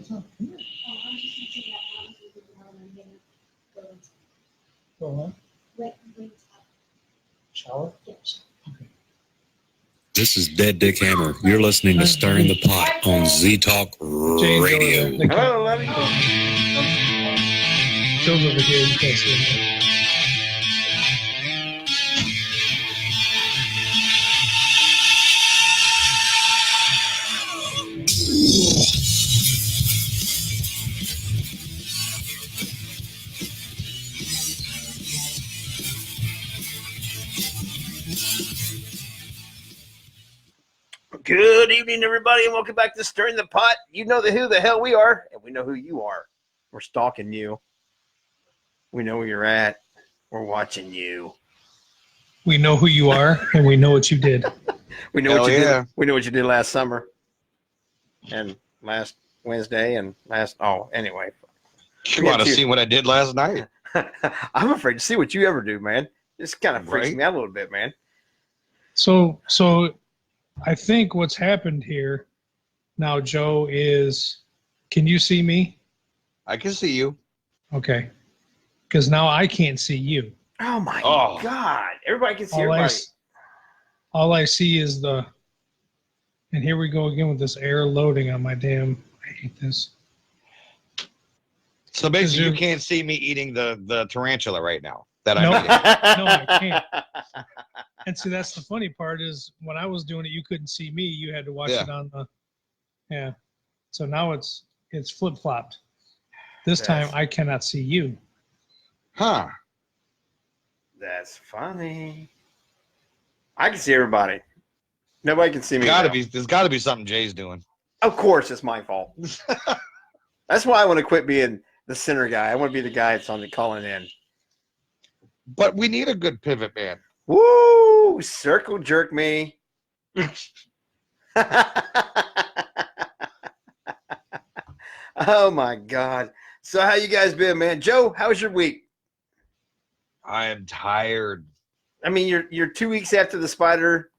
Come here. Go on. Shower? Okay. This is Dead Dick Hammer. You're listening to Stirring the Pot on Z-Talk Radio. Hello, Lenny. Joe's over here. You can't see him. Good evening, everybody, and welcome back to Stirring the Pot. You know who the hell we are, and we know who you are. We're stalking you. We know where you're at. We're watching you. We know who you are, and we know what you did. We know what you did. We know what you did last summer, and last Wednesday, and last. Oh, anyway. You want to see what I did last night? I'm afraid to see what you ever do, man. This kind of freaks me out a little bit, man. So I think what's happened here now, Joe, is can you see me? I can see you. Okay. Because now I can't see you. Oh, my God. Everybody can see everybody. All I see is and here we go again with this air loading on my damn, I hate this. So basically you can't see me eating the tarantula right now. No, I can't. And see, that's the funny part is when I was doing it, you couldn't see me. You had to watch it on the, So now it's flip-flopped. This time I cannot see you. Huh. That's funny. I can see everybody. Nobody can see me. There's got to be something Jay's doing. Of course, it's my fault. That's why I want to quit being the center guy. I want to be the guy that's on the calling in. But we need a good pivot man. Woo! Circle jerk me. Oh my God! So how you guys been, man? Joe, how was your week? I am tired. I mean, you're 2 weeks after the spider.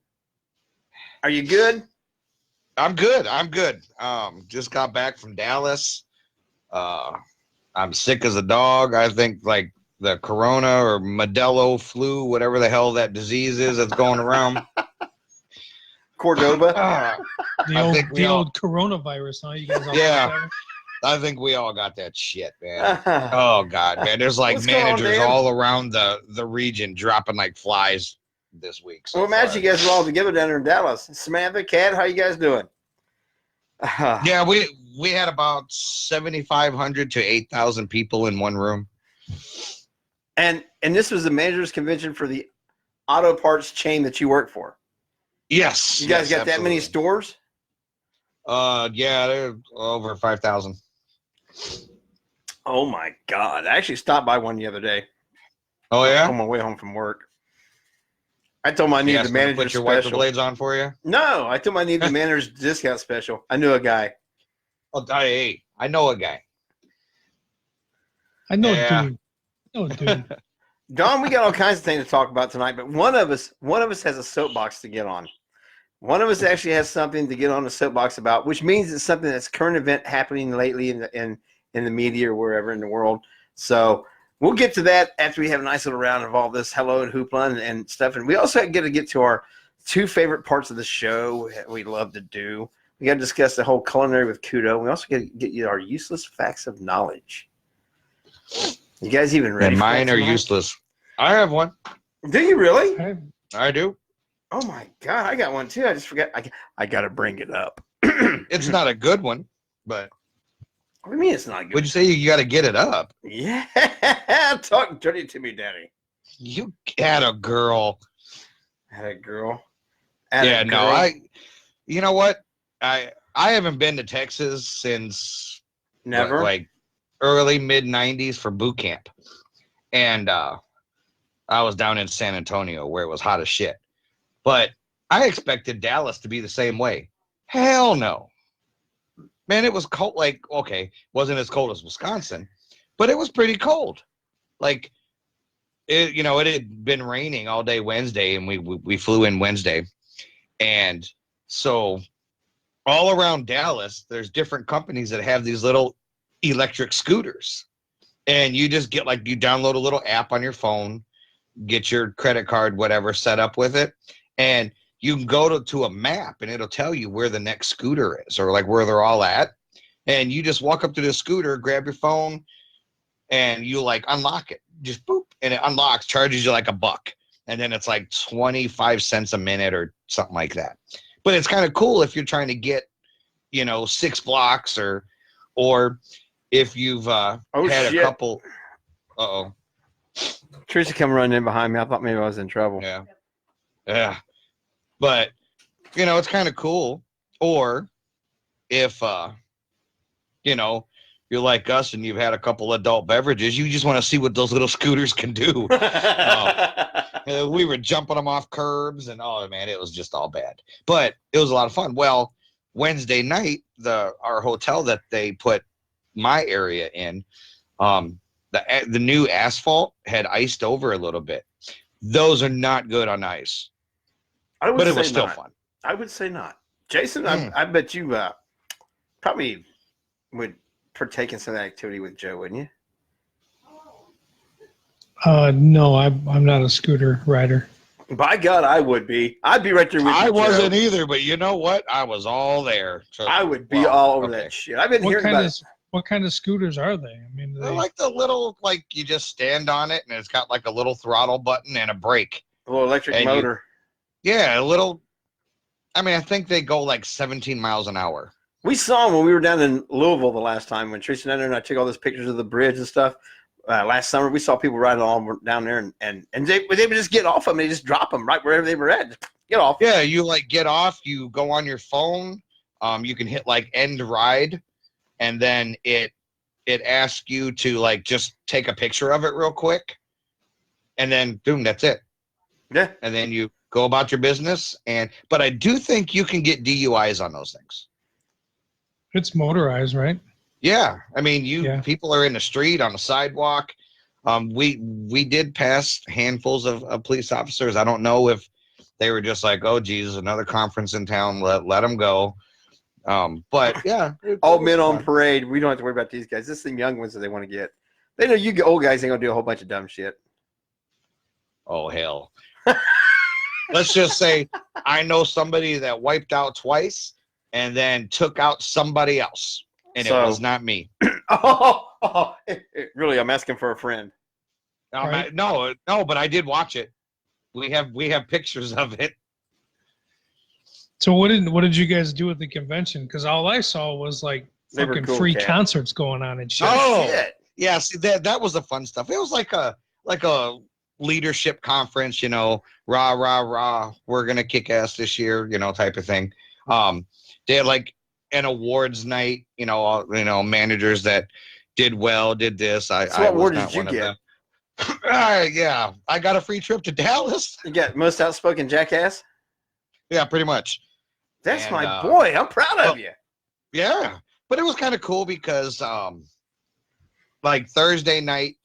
Are you good? I'm good. Just got back from Dallas. I'm sick as a dog. I think like the corona or Modelo flu, whatever the hell that disease is that's going around. Cordoba. The old coronavirus, huh? You guys all I think we all got that shit, man. Oh, God, man. There's like managers all around the region dropping like flies this week. So imagine you guys are all together down there in Dallas. Samantha, Kat, how you guys doing? Yeah, we had about 7,500 to 8,000 people in one room. And this was the managers convention for the auto parts chain that you work for. Yes. You guys got that many stores? Yeah, they're over 5,000. Oh my God. I actually stopped by one the other day. Oh yeah? On my way home from work. I told him I needed the manager's put your special. wiper blades on for you? No, I told him I needed the manager's discount special. I knew a guy. Oh, hey, I know a guy. I know a dude. Don, we got all kinds of things to talk about tonight, but one of us has a soapbox to get on. One of us actually has something to get on the soapbox about, which means it's something that's current event happening lately in the media or wherever in the world. So we'll get to that after we have a nice little round of all this hello and hoopla and stuff. And we also get to our two favorite parts of the show we love to do. We got to discuss the whole culinary with Kudo. We also get to get you our useless facts of knowledge. You guys even ready? And mine are useless. I have one. Do you really? I do. Oh my God, I got one too. I just forgot. I got to bring it up. It's not a good one, but. What do you mean it's not good? Would you say you got to get it up? Yeah, talk dirty to me, Daddy. You had a girl. Had a girl. You know what? I haven't been to Texas since never like early mid 90s for boot camp, and I was down in San Antonio where it was hot as shit. But I expected Dallas to be the same way. Hell no. Man, it was cold. Like, okay, wasn't as cold as Wisconsin, but it was pretty cold. Like, it had been raining all day Wednesday, and we flew in Wednesday. And so all around Dallas, there's different companies that have these little electric scooters. And you just get you download a little app on your phone, get your credit card, whatever, set up with it. And you can go to a map and it'll tell you where the next scooter is or where they're all at. And you just walk up to the scooter, grab your phone, and you unlock it. Just boop, and it unlocks, charges you $1. And then it's 25 cents a minute or something like that. But it's kind of cool if you're trying to get, 6 blocks or if you've had shit. a couple. Uh-oh. Teresa come running in behind me. I thought maybe I was in trouble. Yeah. Yeah. But, it's kind of cool. Or if, you're like us and you've had a couple adult beverages, you just want to see what those little scooters can do. We were jumping them off curbs and, oh, man, it was just all bad. But it was a lot of fun. Well, Wednesday night, our hotel that they put my area in, the new asphalt had iced over a little bit. Those are not good on ice. But it was still fun. I would say not. Jason, I bet you probably would partake in some of that activity with Joe, wouldn't you? No, I'm not a scooter rider. By God, I would be. I'd be right there with you, I wasn't Joe. either, but you know what? I was all there. So, I would be all over that shit. I've been hearing about it. What kind of scooters are they? I mean, They're like the little, you just stand on it and it's got a little throttle button and a brake. A little electric And motor. Yeah, a little. I mean, I think they go 17 miles an hour. We saw them when we were down in Louisville the last time when Teresa and I took all those pictures of the bridge and stuff. Last summer, we saw people riding all down there, and they would just get off them. They just drop them right wherever they were at. Just get off. Yeah, you get off. You go on your phone. You can hit end ride, and then it asks you to just take a picture of it real quick, and then boom, that's it. Yeah. And then you go about your business. But I do think you can get DUIs on those things. It's motorized, right? Yeah, I mean, people are in the street, on the sidewalk. We did pass handfuls of police officers. I don't know if they were just oh, Jesus, another conference in town. Let them go. But yeah, all men on parade. We don't have to worry about these guys. This is the young ones that they want to get. They know you old guys ain't gonna do a whole bunch of dumb shit. Oh hell! Let's just say I know somebody that wiped out twice and then took out somebody else. And it was not me. Really? I'm asking for a friend. Right? No, but I did watch it. We have pictures of it. So what did you guys do at the convention? Because all I saw was fucking cool, free Kat. concerts going on and shit. Oh, shit. Yeah. See, that was the fun stuff. It was like a leadership conference. Rah rah rah. We're gonna kick ass this year. Type of thing. They had an awards night, managers that did well, did this. So what award did you get? Yeah, I got a free trip to Dallas. You got most outspoken jackass? Yeah, pretty much. That's my boy. I'm proud of you. Yeah, but it was kind of cool because, Thursday night,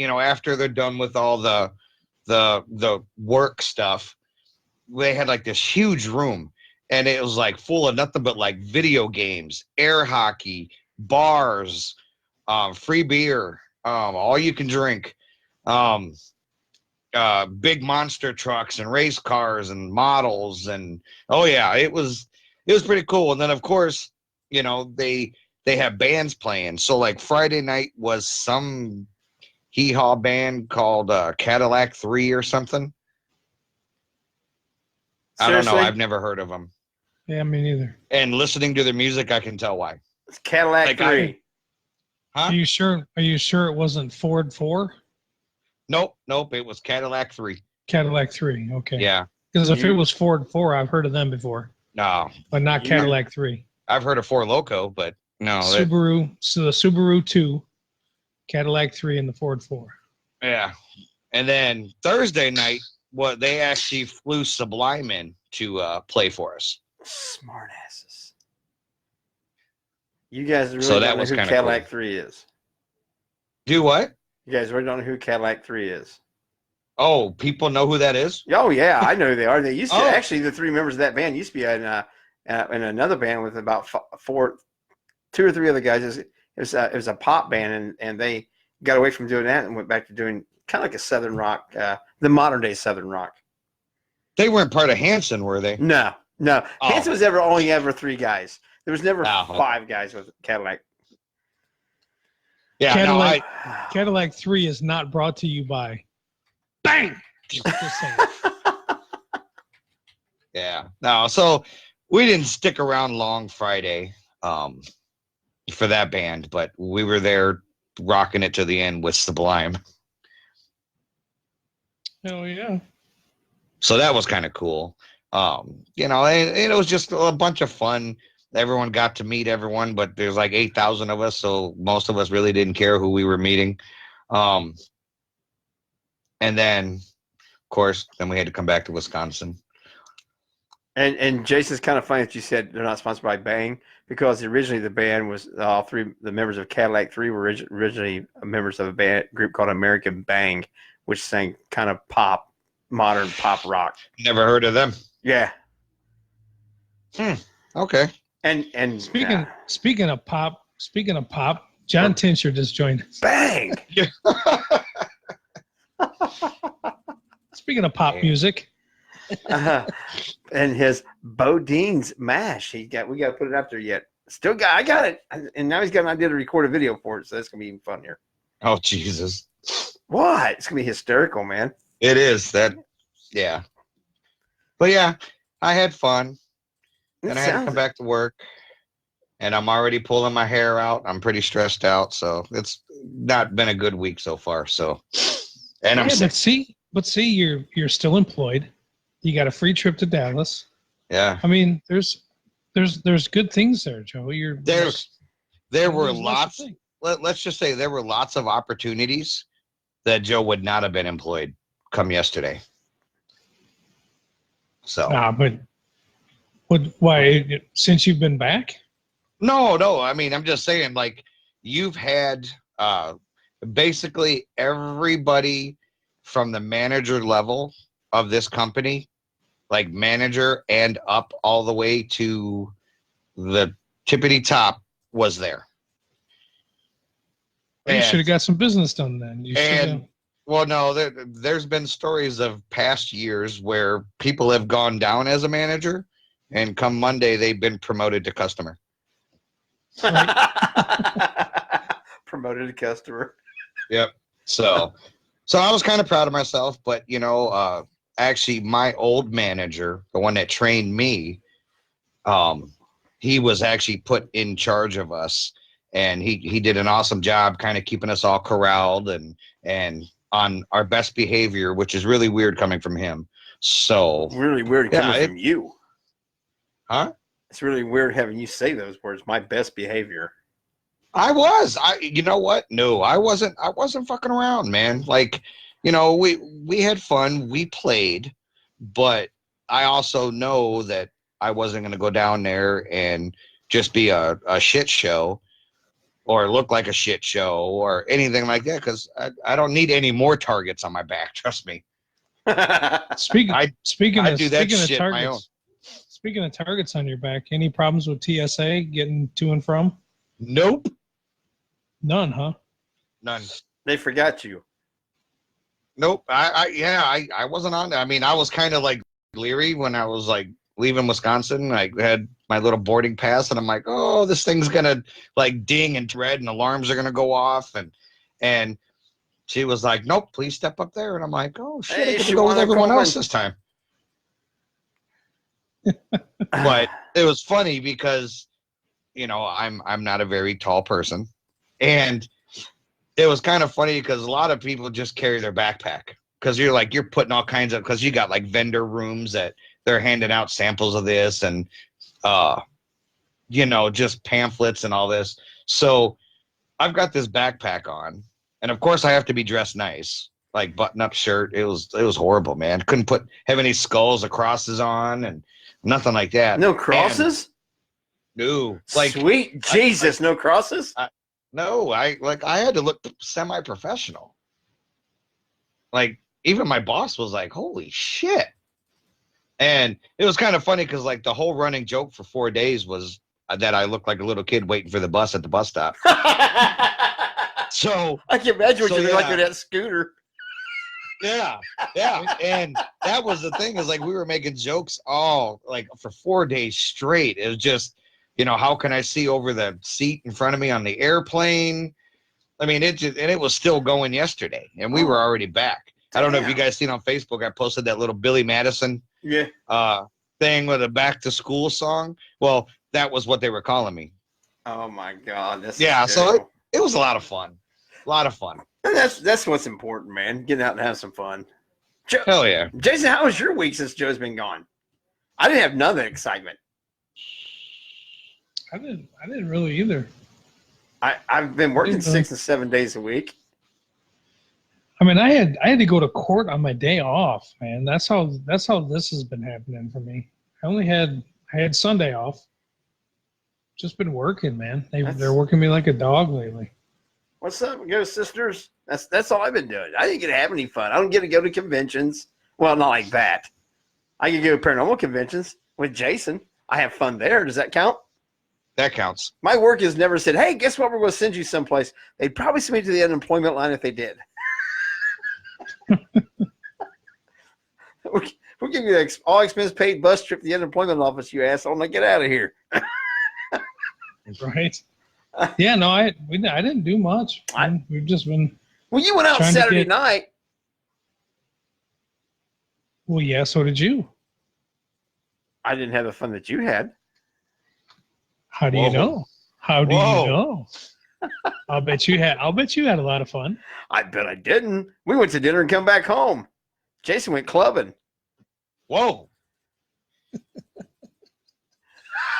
after they're done with all the work stuff, they had this huge room. And it was full of nothing but video games, air hockey, bars, free beer, all you can drink, big monster trucks and race cars and models. And oh yeah, it was pretty cool. And then of course, they have bands playing. So Friday night was some hee-haw band called Cadillac 3 or something. Seriously? I don't know. I've never heard of them. Yeah, me neither. And listening to their music, I can tell why. It's Cadillac 3. Huh? Are you sure it wasn't Ford 4? Nope. It was Cadillac 3. Cadillac 3. Okay. Yeah. Because if it was Ford 4, I've heard of them before. No. But not Cadillac 3. I've heard of Four Loko, but no. Subaru. So the Subaru 2, Cadillac 3, and the Ford 4. Yeah. And then Thursday night, they actually flew Sublime in to play for us. Smart asses. You guys really So that don't know was who kinda Cadillac cool. 3 is. Do what? You guys really don't know who Cadillac 3 is. Oh, people know who that is? Oh, yeah, I know who they are. They used to, Oh. actually, the 3 members of that band used to be in and another band with about two or three other guys. It was a pop band, and they got away from doing that and went back to doing kind of like a Southern rock, the modern day Southern rock. They weren't part of Hanson, were they? No. Oh. Hanson was only ever three guys. There was never Oh. five guys with Cadillac. Yeah, Cadillac, Cadillac 3 is not brought to you by Bang. Just saying. Yeah. No, so we didn't stick around long Friday for that band, but we were there rocking it to the end with Sublime. Oh yeah. So that was kind of cool. You know, and it was just a bunch of fun. Everyone got to meet everyone, but there's like 8,000 of us, so most of us really didn't care who we were meeting. And then, of course, then we had to come back to Wisconsin. And Jason's kind of funny that you said they're not sponsored by Bang, because originally the band was all three. The members of Cadillac 3 were originally members of a group called American Bang, which sang kind of pop, modern pop rock. Never heard of them. Yeah. Okay. And Speaking of pop, John Tincher just joined us. Bang. Speaking of pop music, And his Bodine's mash. We got to put it up there yet. I got it, and now he's got an idea to record a video for it, so that's gonna be even fun here. Oh Jesus. What? It's gonna be hysterical, man. It is that. Yeah. But yeah, I had fun. And I had to come back to work, and I'm already pulling my hair out. I'm pretty stressed out, so it's not been a good week so far. So, and I'm sick. but see, you're still employed. You got a free trip to Dallas. Yeah. I mean, there's good things there, Joe. There were lots. Let's just say there were lots of opportunities that Joe would not have been employed come yesterday. So. But. Why? Since you've been back? No. I mean, I'm just saying, like, you've had basically everybody from the manager level of this company, like manager and up all the way to the tippity top, was there. You should have got some business done then. Well, no, there's been stories of past years where people have gone down as a manager, and come Monday, they've been promoted to customer. Promoted to customer. Yep. So I was kind of proud of myself, but you know, actually my old manager, the one that trained me, he was actually put in charge of us, and he did an awesome job kind of keeping us all corralled and on our best behavior, which is really weird coming from him. So really weird coming from you. Huh? It's really weird having you say those words. My best behavior. You know what? No, I wasn't fucking around, man. Like, you know, we had fun, we played, but I also know that I wasn't going to go down there and just be a shit show or look like a shit show or anything like that, because I don't need any more targets on my back. Trust me. Speaking I do that shit on my own. Speaking of targets on your back, any problems with TSA getting to and from? Nope. None, huh? None. They forgot you. Nope. I wasn't on there. I mean, I was kind of like leery when I was like leaving Wisconsin. I had my little boarding pass, and I'm like, oh, this thing's gonna like ding and red, and alarms are gonna go off, and she was like, nope, please step up there, and I'm like, oh shit, I get to go with everyone else this time. But it was funny because, you know, I'm not a very tall person, and it was kind of funny because a lot of people just carry their backpack, because you're putting all kinds of, because you got like vendor rooms that they're handing out samples of this and you know, just pamphlets and all this. So I've got this backpack on, and of course I have to be dressed nice, like button up shirt. It was horrible, man. Couldn't have any skulls or crosses on and nothing like that. No crosses? No. Like, sweet Jesus, no crosses? No, I had to look semi-professional. Like, even my boss was like, holy shit. And it was kind of funny because like the whole running joke for 4 days was that I looked like a little kid waiting for the bus at the bus stop. So I can imagine what So, you look like yeah. with that scooter. yeah, and that was the thing is like we were making jokes all like for 4 days straight. It was just, how can I see over the seat in front of me on the airplane? I mean, it was still going yesterday, and we were already back. I don't know if you guys seen on Facebook. I posted that little Billy Madison Yeah. thing with a back to school song. Well, that was what they were calling me. Oh my God. That's Yeah, so terrible. it was a lot of fun. A lot of fun. And that's what's important, man. Getting out and having some fun. Hell yeah. Jason, how was your week since Joe's been gone? I didn't have none of the excitement. I didn't really either. I've been working Mhm. 6 and 7 days a week. I mean, I had to go to court on my day off, man. That's how this has been happening for me. I had Sunday off. Just been working, man. They're working me like a dog lately. What's up? We go sisters. That's all I've been doing. I didn't get to have any fun. I don't get to go to conventions. Well, not like that. I can go to paranormal conventions with Jason. I have fun there. Does that count? That counts. My work has never said, hey, guess what? We're going to send you someplace. They'd probably send me to the unemployment line if they did. We'll give you the all expense paid bus trip to the unemployment office, you asshole. Now get out of here. Right? Yeah, no, I didn't do much. We've just been. Well, you went out Trying to Saturday get- night. Well, yeah. So did you? I didn't have the fun that you had. How do you Whoa. know? How do Whoa. you know? I'll bet you had a lot of fun. I bet I didn't. We went to dinner and come back home. Jason went clubbing. Whoa.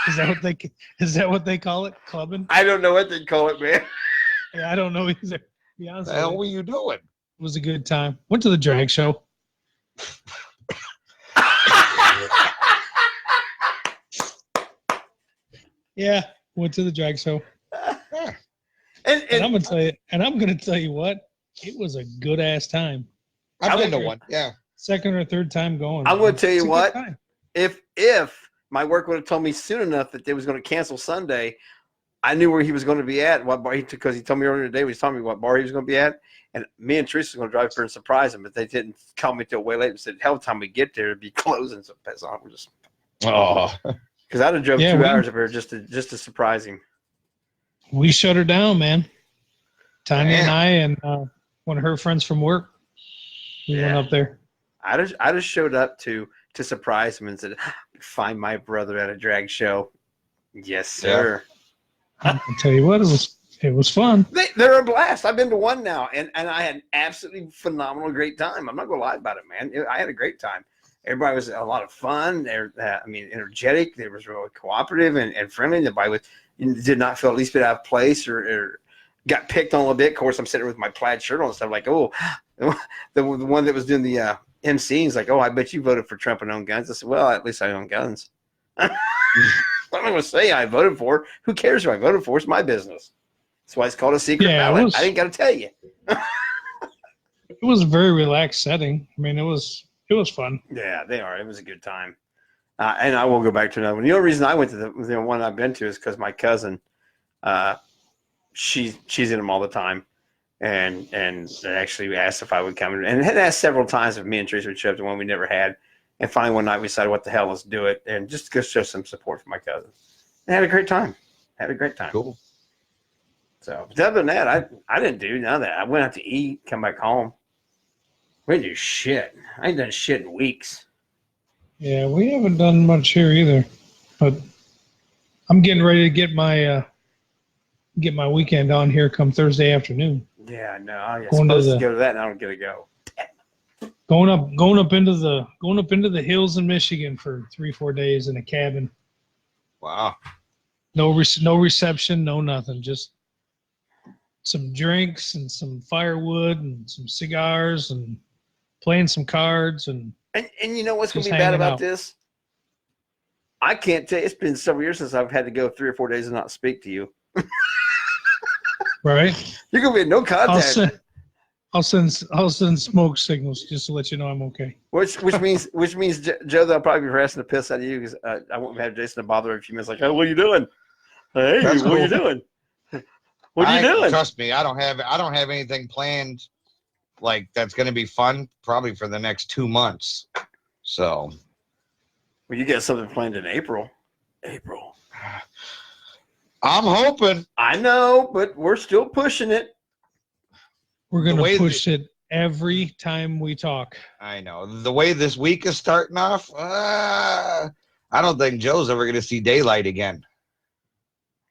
Is that what they call it? Clubbing? I don't know what they call it, man. Yeah, I don't know either. To be What honest the with hell you. were you doing? It was a good time. Went to the drag show. Yeah, went to the drag show. and And I'm gonna tell you what, it was a good ass time. I've been to like- one. Yeah. Second or third time going. I'm gonna man. tell you It's a good what. time. if my work would have told me soon enough that they was going to cancel Sunday, I knew where he was going to be at, what bar because he told me earlier today, he was telling me what bar he was going to be at, and me and Teresa was going to drive up there and surprise him, but they didn't call me till way late and said, hell, time we get there, it'd be closing. So pass on. We're just Oh. because I'd have drove Yeah, 2 we- hours up here just to surprise him. We shut her down, man. Tanya and Damn. I and one of her friends from work. We went Yeah. up there. I just showed up to surprise him and said, find my brother at a drag show. Yes, sir. I'll tell you what, it was fun. They're a blast. I've been to one now, and I had an absolutely phenomenal great time. I'm not going to lie about it, man. I had a great time. Everybody was a lot of fun. They're, energetic. They was really cooperative and friendly. Nobody did not feel at least a bit out of place or got picked on a little bit. Of course, I'm sitting there with my plaid shirt on and stuff like, oh, the one that was doing the MC is like, oh, I bet you voted for Trump and own guns. I said, well, at least I own guns. I'm not going to say I voted for. Who cares who I voted for? It's my business. That's why it's called a secret Yeah, it ballot. was- I ain't got to tell you. It was a very relaxed setting. I mean, it was fun. Yeah, they are. It was a good time. And I will go back to another one. The only reason I went to the one I've been to is because my cousin, she's in them all the time. And actually asked if I would come. And had asked several times if me and Teresa would show up to one we never had. And finally one night we decided, what the hell, let's do it. And just go show some support for my cousin. And had a great time. Cool. So, but other than that, I didn't do none of that. I went out to eat, come back home. We didn't do shit. I ain't done shit in weeks. Yeah, we haven't done much here either. But I'm getting ready to get my weekend on here come Thursday afternoon. Yeah, no, I'm Going to supposed to the- go to that, and I don't get to go. Going up into the hills in Michigan for 3-4 days in a cabin. Wow. No reception, no nothing. Just some drinks and some firewood and some cigars and playing some cards and And you know what's going to Just be bad hanging about out. this? I can't tell you. It's been several years since I've had to go 3 or 4 days and not speak to you. right. You're going to be in no I'll contact. send I'll send smoke signals just to let you know I'm okay. Which means Joe, they'll probably be harassing the piss out of you because I won't have Jason to bother a few minutes. Like, oh, what are you doing? Hey, That's what are you cool. doing? What are you doing? Trust me, I don't have anything planned like that's going to be fun probably for the next 2 months. So, Well, you got something planned in April. April. I'm hoping. I know, but we're still pushing it. We're The gonna way push it every time we talk. I know the way this week is starting off. I don't think Joe's ever going to see daylight again.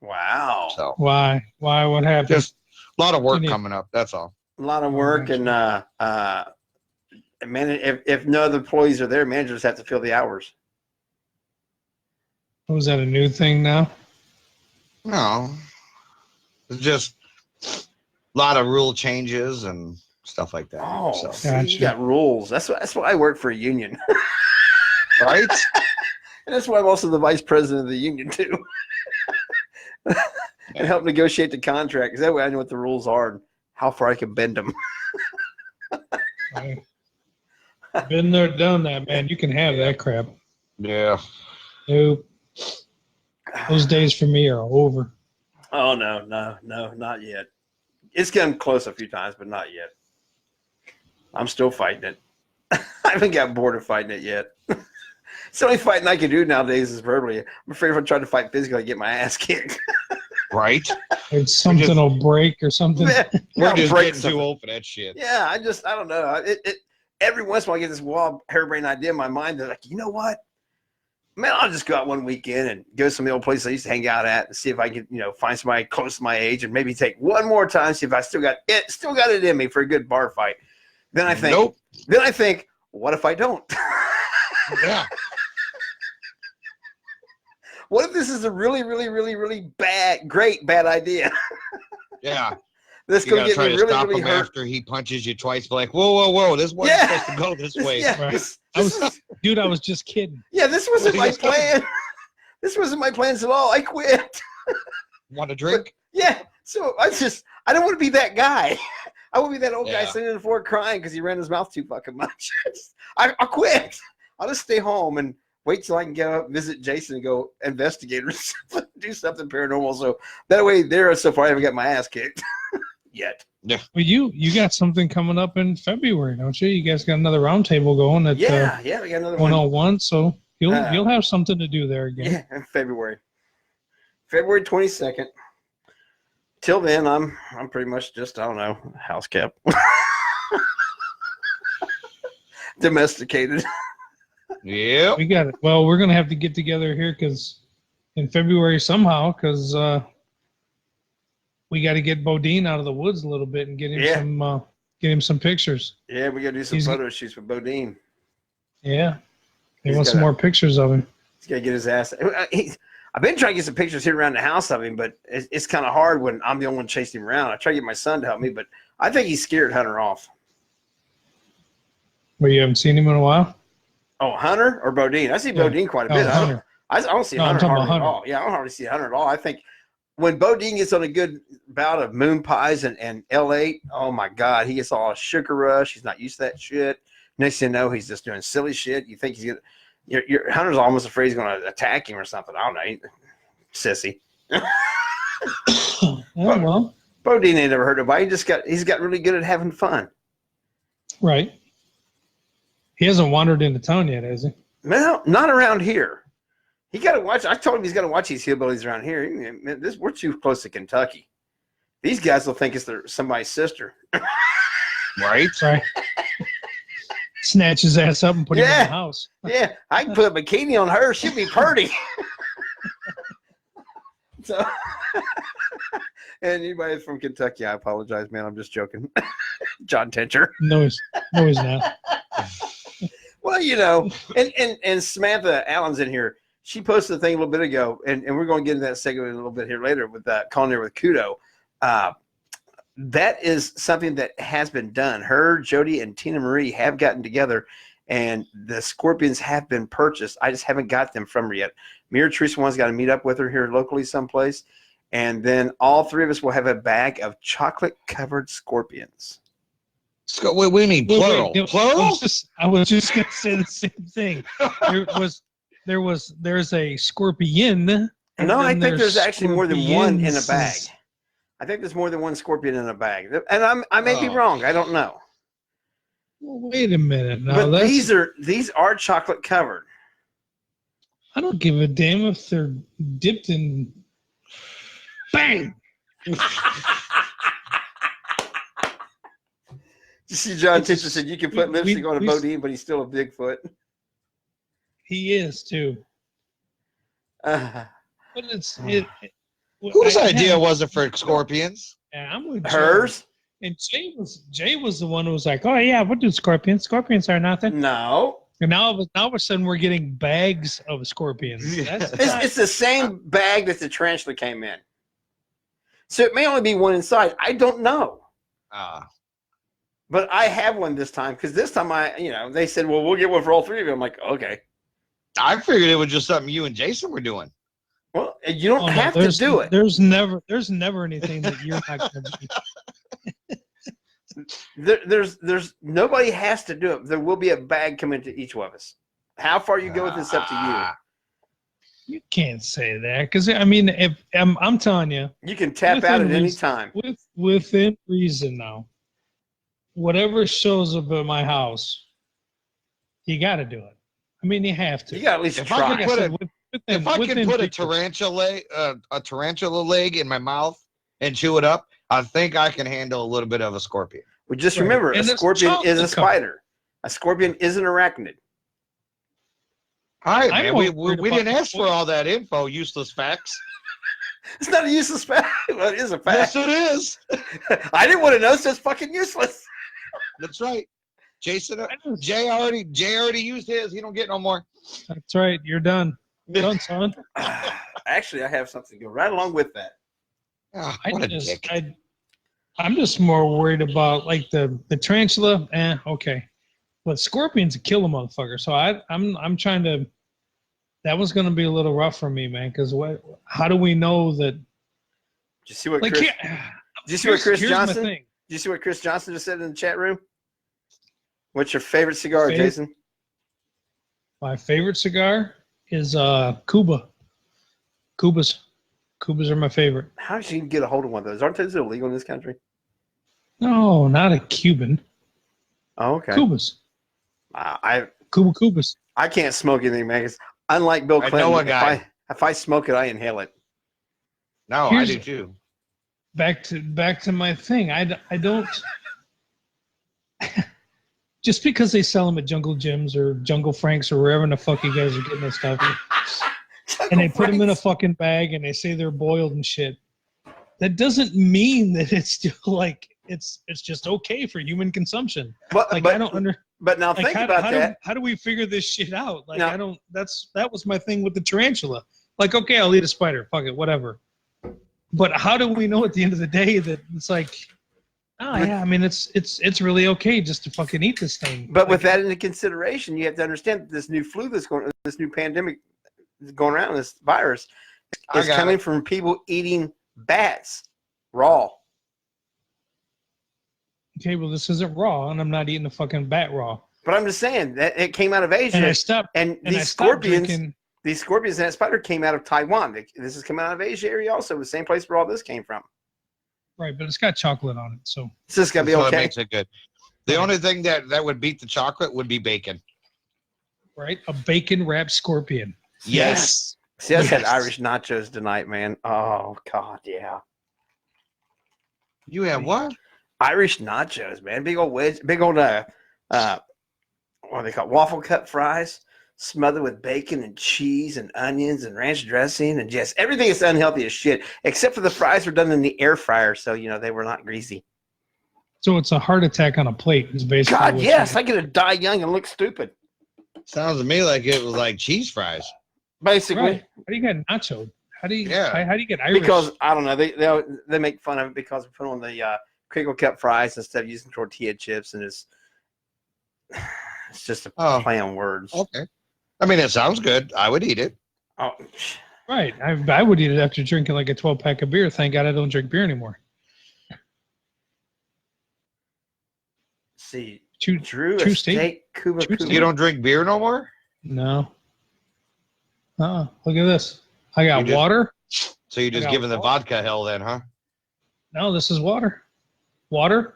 Wow. So Why? What happened? just a lot of work You need- coming up. That's all. A lot of work and man, if no other employees are there, managers have to fill the hours. Was that a new thing now? No, it's just a lot of rule changes and stuff like that. Oh, so, see, Gotcha. you got rules. That's why I work for a union. right? And that's why I'm also the vice president of the union too. And help negotiate the contract, because that way I know what the rules are and how far I can bend them. Been there, done that, man. You can have that crap. Yeah. Nope. Those days for me are over. Oh no, not yet. It's gotten close a few times, but not yet. I'm still fighting it. I haven't got bored of fighting it yet. It's the only fighting I can do nowadays is verbally. I'm afraid if I try to fight physically, I get my ass kicked. Right? It's something will break or something. We're I'll just break getting something. too old for that shit. Yeah, I don't know. Every once in a while I get this wild harebrained idea in my mind. They're like, you know what? Man, I'll just go out one weekend and go to some of the old places I used to hang out at and see if I can, find somebody close to my age and maybe take one more time, see if I still got it in me for a good bar fight. Then I think, Nope. what if I don't? Yeah. What if this is a really, really, really, really great bad idea? Yeah. This You gonna gotta get try me to really, stop really him hurt. after he punches you twice. Be like, whoa. This wasn't Yeah. supposed to go this way. Yeah, Right. this Dude, I was just kidding. this wasn't my He's kidding. plan. This wasn't my plans at all. I quit. Want a drink? Yeah. So I don't want to be that guy. I want to be that old guy Yeah. sitting in the floor crying because he ran his mouth too fucking much. I quit. I'll just stay home and wait till I can go up, visit Jason and go investigate or something, do something paranormal. So that way there so far I haven't got my ass kicked yet. Well, you got something coming up in February, don't you? You guys got another roundtable going at Yeah, we got another one. 101, so you'll have something to do there again. Yeah, in February 22nd. Till then, I'm pretty much just, I don't know, house kept. Domesticated. Yep. We got it. Well, we're gonna have to get together here in February somehow, because we got to get Bodine out of the woods a little bit and get him some pictures. Yeah, we got to do some photo shoots with Bodine. Yeah, they He's want some gotta- more pictures of him. He's got to get his ass. I've been trying to get some pictures here around the house of him, but it's kind of hard when I'm the only one chasing him around. I try to get my son to help me, but I think he's scared Hunter off. Well, you haven't seen him in a while. Oh, Hunter or Bodine? I see Yeah. Bodine quite a Oh, bit. Hunter. I don't see No, I'm Hunter talking about hardly at Hunter. all. Yeah, I don't hardly see Hunter at all. I think when Bodine gets on a good bout of moon pies and L8, oh my God, he gets all sugar rush. He's not used to that shit. Next thing you know, he's just doing silly shit. You think he's gonna? Your Hunter's almost afraid he's going to attack him or something. I don't know, sissy. Yeah, well, Bodine ain't never hurt nobody. He's got really good at having fun. right. He hasn't wandered into town yet, has he? No, not around here. He got to watch. I told him he's got to watch these hillbillies around here. We're too close to Kentucky. These guys will think it's somebody's sister. Right? Sorry. Snatch his ass up and put him in Yeah. the house. Yeah, I can put a bikini on her. She'll be pretty. So, and anybody from Kentucky, I apologize, man. I'm just joking. John Tencher. No, he's not. Well, and Samantha Allen's in here. She posted a thing a little bit ago, and we're going to get into that segment a little bit here later with Culinary with Kudo. That is something that has been done. Her, Jody, and Tina Marie have gotten together, and the scorpions have been purchased. I just haven't got them from her yet. Me or Teresa one's got to meet up with her here locally someplace, and then all three of us will have a bag of chocolate-covered scorpions. What do you mean plural? Wait, Plural? I was just gonna say the same thing. There's a scorpion. and No, I then think there's actually more than one in a bag. scorpions. I think there's more than one scorpion in a bag, and I may be Oh. wrong. I don't know. Well, wait a minute. Now, But that's, these are chocolate covered. I don't give a damn if they're dipped in. Bang! You see, John It's a Titcher said you can put we- lipstick on a we- Bodine, but he's still a Bigfoot. He is too. Uh, But it's Whose I- idea was it for scorpions? Yeah, I'm with Joe. hers? And Jay was the one who was like, "Oh yeah, what do scorpions? Scorpions are nothing." No. And now all of a sudden we're getting bags of scorpions. That's not- It's the same bag that the tarantula came in. So it may only be one inside. I don't know. But I have one this time because this time they said, well, we'll get one for all three of you. I'm like, okay. I figured it was just something you and Jason were doing. Well, you don't Oh, no, have to do it. There's never anything that you're not going to do. There's nobody has to do it. There will be a bag coming to each one of us. How far you go with this up to you. You can't say that because I mean, if I'm telling you, You can tap out at Within any reason. time. within reason now, whatever shows up at my house, you got to do it. I mean, you have to. You got to at least If I try. could put it- within, If I can put a tarantula leg in my mouth and chew it up, I think I can handle a little bit of a scorpion. Well, just Right. remember, a And it's scorpion is a chocolate spider. A scorpion is an arachnid. All right, I'm man. more We worried didn't about- ask for all that info, useless facts. It's not a useless fact. Well, it is a fact. Yes, it is. I didn't want to know, so it's fucking useless. That's right. Jason, Jay already used his. He don't get no more. That's right. You're done. Done, son. Actually, I have something to go right along with that. Oh, what a dick. I'm just more worried about like the tarantula. Okay, but scorpions kill a motherfucker. So I'm trying to. That was going to be a little rough for me, man. Because how do we know that? Did you see what Like, Chris? yeah, Did you see what Chris here's my Johnson? thing. Did you see what Chris Johnson just said in the chat room? What's your favorite cigar, Favorite? Jason? My favorite cigar is Cuba. Cubas are my favorite. How did you get a hold of one of those? Aren't those illegal in this country? No, not a Cuban. Oh, okay. Cubas. Cubas. I can't smoke anything, man. 'Cause unlike Bill I Clinton, know a guy. if I smoke it, I inhale it. No, Here's- I do too. Back to my thing. I don't. Just because they sell them at Jungle Gyms or Jungle Franks or wherever the fuck you guys are getting this stuff, and they put them in a fucking bag and they say they're boiled and shit, that doesn't mean that it's still like it's just okay for human consumption. But, Like but, I don't under. but now Like think how, about how that. Do, how do we figure this shit out? Like No. I don't. That was my thing with the tarantula. Like okay, I'll eat a spider. Fuck it, whatever. But how do we know at the end of the day that it's like, oh yeah, I mean it's really okay just to fucking eat this thing. But with Like, that into consideration, you have to understand that this new flu this new pandemic that's going around, this virus, I is got coming it. from people eating bats raw. okay, well this isn't raw, and I'm not eating a fucking bat raw. But I'm just saying that it came out of Asia, And I stopped. and And I these stopped scorpions, drinking. these scorpions and that spider came out of Taiwan. This is coming out of Asia area, also the same place where all this came from. Right, but it's got chocolate on it, so So this is gonna be So it okay. makes it good. The only thing that would beat the chocolate would be bacon. right, a bacon wrapped scorpion. Yes. See, I had Yes. Irish nachos tonight, man. Oh God, yeah. You have what? Irish nachos, man. Big old wedge, big old what are they called? Waffle cut fries, smothered with bacon and cheese and onions and ranch dressing and just everything is unhealthy as shit, except for the fries were done in the air fryer, so they were not greasy. So it's a heart attack on a plate. Is basically. God, what yes, you- I get to die young and look stupid. Sounds to me like it was like cheese fries. Basically, Right. How do you get nacho? How do you? Yeah. How do you get Irish? because I don't know, they make fun of it because we put on the crinkle cut fries instead of using tortilla chips, and it's just a Oh. play on words. Okay. I mean, it sounds good. I would eat it. Oh, Right. I would eat it after drinking like a 12-pack of beer. Thank God I don't drink beer anymore. see. True Drew state. Estate, Cuba True Cuba. state. You don't drink beer no more? No. Look at this. I got You just- water. So you're just got giving the water. vodka hell then, huh? No, this is water. Water.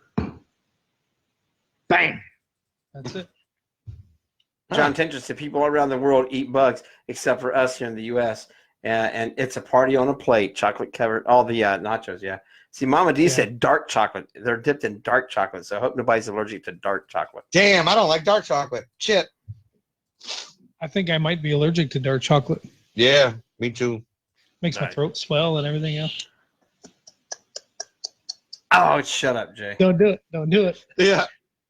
Bang. That's it. John Tendrich said people all around the world eat bugs except for us here in the U.S. And it's a party on a plate, chocolate covered, all the nachos. Yeah. See, Mama D Yeah. said dark chocolate. They're dipped in dark chocolate. So I hope nobody's allergic to dark chocolate. Damn, I don't like dark chocolate. Shit. I think I might be allergic to dark chocolate. Yeah, me too. Makes my Right. throat swell and everything else. Oh, shut up, Jay. Don't do it. Don't do it. Yeah.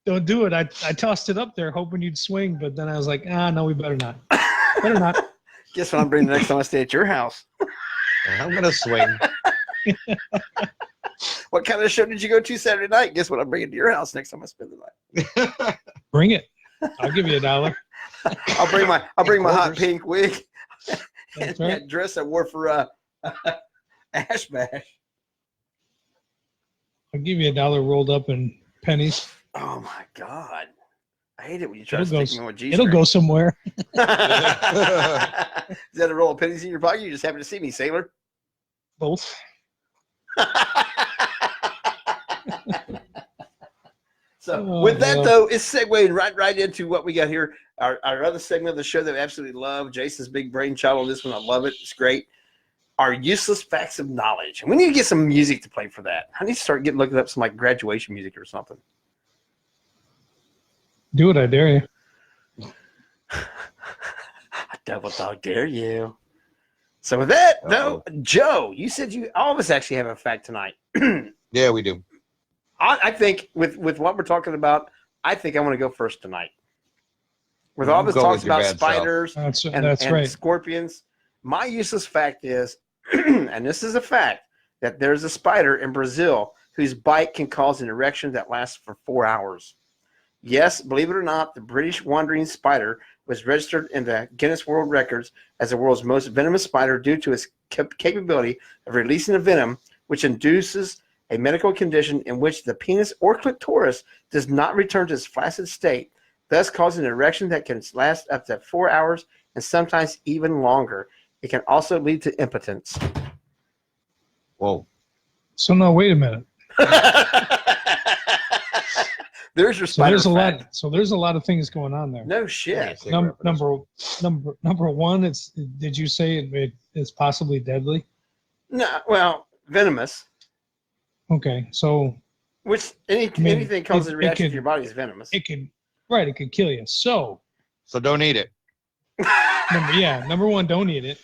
Don't do it. I tossed it up there hoping you'd swing, but then I was like, no, we better not. Better not. Guess what I'm bringing the next time I stay at your house? I'm gonna swing. What kind of show did you go to Saturday night? Guess what I'm bringing to your house next time I spend the night? Bring it. I'll give you $1. I'll bring my hot Quarters. pink wig and That's right. that dress I wore for Ash Bash. I'll give you $1 rolled up in pennies. Oh my god. I hate it when you try to It'll stick go- me with G It'll go somewhere. Is that a roll of pennies in your pocket? You just happen to see me, sailor. Both. So Oh, with that well. though, it's segueing right into what we got here. Our other segment of the show that we absolutely love. Jason's big brainchild on this one. I love it. It's great. Our useless facts of knowledge. And we need to get some music to play for that. I need to start looking up some like graduation music or something. Do it, I dare you. I double dog dare you. So with that though, Joe, you said all of us actually have a fact tonight. Yeah, we do. I think with what we're talking about, I think I want to go first tonight. With all You this go talks with your about bad self. spiders That's and right. scorpions, my useless fact is, and this is a fact, that there's a spider in Brazil whose bite can cause an erection that lasts for 4 hours. Yes, believe it or not, the British wandering spider was registered in the Guinness World Records as the world's most venomous spider due to its capability of releasing a venom which induces a medical condition in which the penis or clitoris does not return to its flaccid state, thus causing an erection that can last up to 4 hours and sometimes even longer. It can also lead to impotence. Whoa. So no, wait a minute. There's your So spider there's a fact. lot. So there's a lot of things going on there. No shit. Number one. It's. Did you say it is possibly deadly? No, well, venomous. Okay, so Which mean, anything causes a it reaction could- to your body is venomous. it could. Right, it could kill you. So So don't eat it. number one, don't eat it.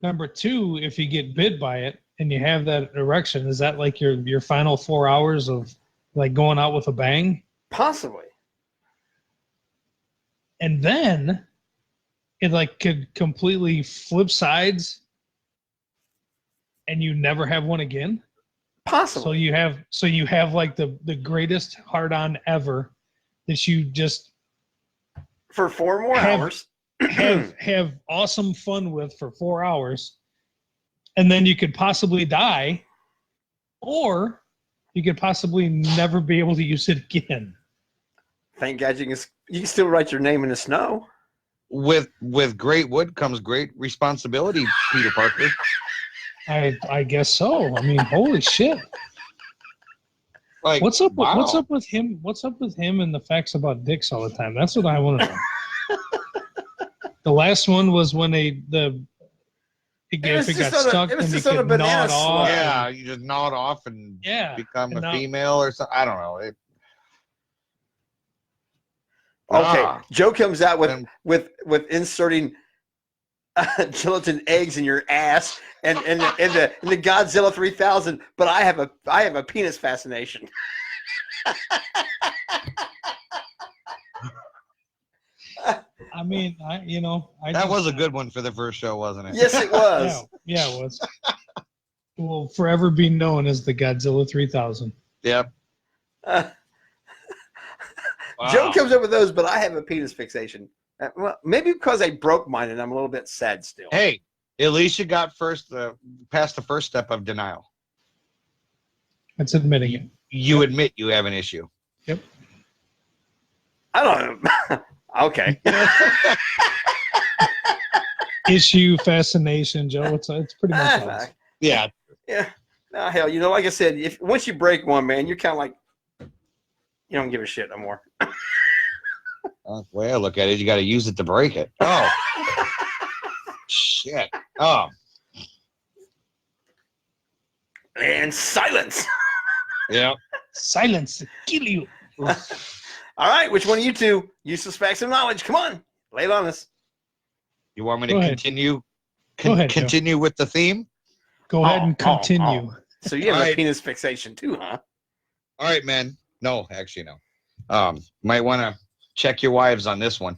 Number two, if you get bit by it and you have that erection, is that like your final 4 hours of like going out with a bang? Possibly. And then it like could completely flip sides and you never have one again. Possibly. So you have like the greatest hard on ever that you just For 4 more have- hours. have awesome fun with for 4 hours, and then you could possibly die, or you could possibly never be able to use it again. Thank God you can still write your name in the snow. With great wood comes great responsibility, Peter Parker. I guess so. I mean, holy shit! Like What's up? wow. What's up with him? What's up with him and the facts about dicks all the time? That's what I want to know. The last one was when it got stuck it was and you just on a could gnaw banana it off. slug. Yeah, you just gnaw it off and Yeah. become And a now- female or something. I don't know. Okay, Ah. Joe comes out Then- with inserting gelatin eggs in your ass and the Godzilla 3000. But I have a penis fascination. I mean, That was a good one for the first show, wasn't it? Yes, it was. Yeah, it was. Will forever be known as the Godzilla 3000. Yep. Joe Wow. comes up with those, but I have a penis fixation. Well, maybe because I broke mine and I'm a little bit sad still. Hey, at least you got past the first step of denial. That's admitting it. You admit you have an issue. Yep. I don't know. Okay. Issue, fascination, Joe. It's pretty much all. Yeah. Yeah. No, hell, like I said, if once you break one, man, you're kind of like, you don't give a shit no more. The way I look at it, you got to use it to break it. Oh, shit. Oh, And silence. yeah. Silence, kill you. All right, which one of you two? Useless facts of knowledge. Come on, lay it on us. You want me to Go ahead. continue? Go ahead, Joe. Continue with the theme? Go ahead and continue. So you have All a right. penis fixation too, huh? All right, man. No, actually, no. Might want to check your wives on this one.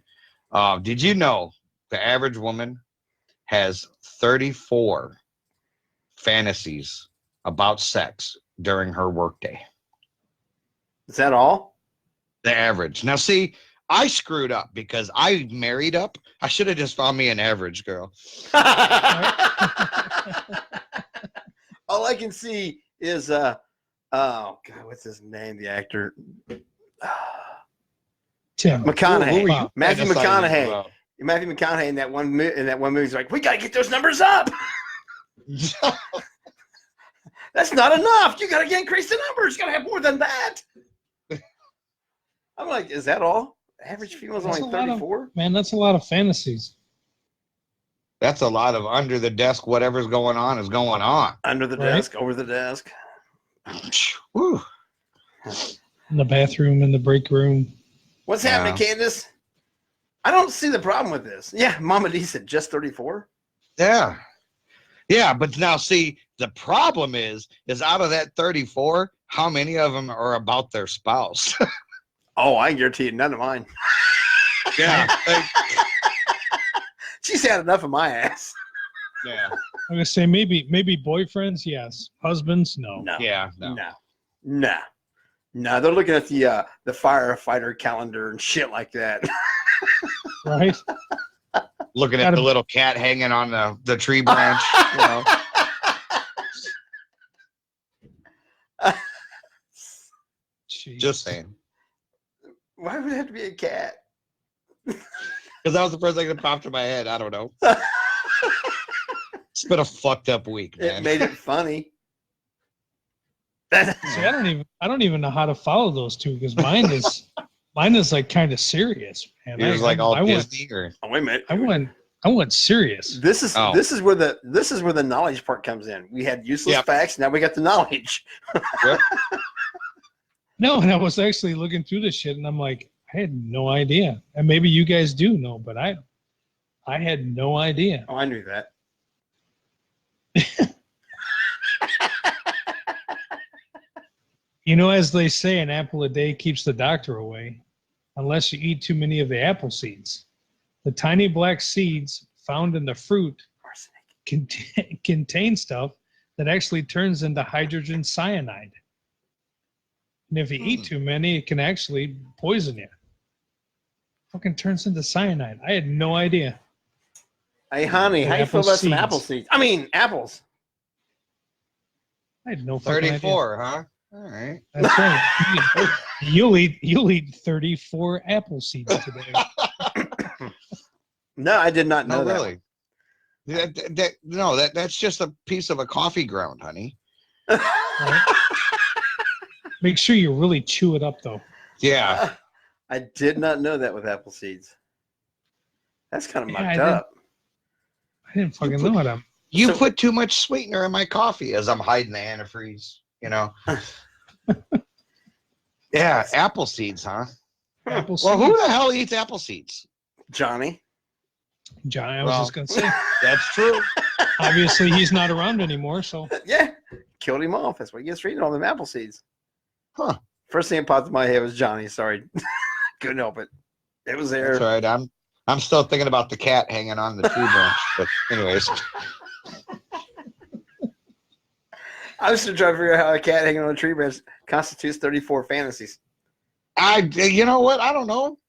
Did you know the average woman has 34 fantasies about sex during her workday? Is that all? The average. Now, see, I screwed up because I married up. I should have just found me an average girl. All I can see is oh god, what's his name? The actor Tim. McConaughey. Who are you Matthew fantasizing McConaughey. about? Matthew McConaughey in that one movie is like, we gotta get those numbers up. That's not enough. You gotta increase the numbers. You gotta have more than that. I'm like, is that all? Average female's That's only a lot of- 34. Man, that's a lot of fantasies. That's a lot of under the desk, whatever's going on is going on. Under the Right. desk, over the desk. Whew. In the bathroom, in the break room. What's Yeah. happening, Candace? I don't see the problem with this. Yeah, Mama D said just 34. Yeah. Yeah, but now see, the problem is out of that 34, how many of them are about their spouse? Oh, I guarantee you, none of mine. Yeah. She's had enough of my ass. Yeah. I'm gonna say maybe boyfriends, yes. Husbands, no. No. Yeah. No. No. No. They're looking at the firefighter calendar and shit like that. Right? Looking at Gotta- the little cat hanging on the tree branch. You know. Jeez. Just saying. Why would it have to be a cat? Because that was the first thing that popped in my head. I don't know. It's been a fucked up week, It man. made it funny. See, I don't even know how to follow those two because mine is like kind of serious, man. It was like all I went, Disney or Oh, wait a minute. I went serious. This is Oh. this is where the knowledge part comes in. We had useless Yep. facts. Now we got the knowledge. No, and I was actually looking through this shit, and I'm like, I had no idea. And maybe you guys do know, but I had no idea. Oh, I knew that. You know, as they say, an apple a day keeps the doctor away, unless you eat too many of the apple seeds. The tiny black seeds found in the fruit Arsenic. contain stuff that actually turns into hydrogen cyanide. And if you eat too many, it can actually poison you. Fucking turns into cyanide. I had no idea. Hey, honey, how you feel Apple about some seeds. apple seeds? I mean, apples. I had no fucking idea. 34, huh? All right. That's right. You'll eat 34 apple seeds today. No, I did not know No, that. really. That's just a piece of a coffee ground, honey. Right? Make sure you really chew it up, though. Yeah. I did not know that with apple seeds. That's kind of Yeah, mucked I up. I didn't fucking know it. You So- put too much sweetener in my coffee as I'm hiding the antifreeze, you know. Yeah, apple seeds, huh? Apple Well, seeds. who the hell eats apple seeds? Johnny. John, I was Well- just gonna say. That's true. Obviously, he's not around anymore, so Yeah, killed him off. That's why he gets eating all them apple seeds. Huh. First thing that popped in my head was Johnny. Sorry. Couldn't help it. It was there. That's all right. I'm still thinking about the cat hanging on the tree branch. But anyways, I was still trying to figure out how a cat hanging on a tree branch constitutes 34 fantasies. you know what? I don't know.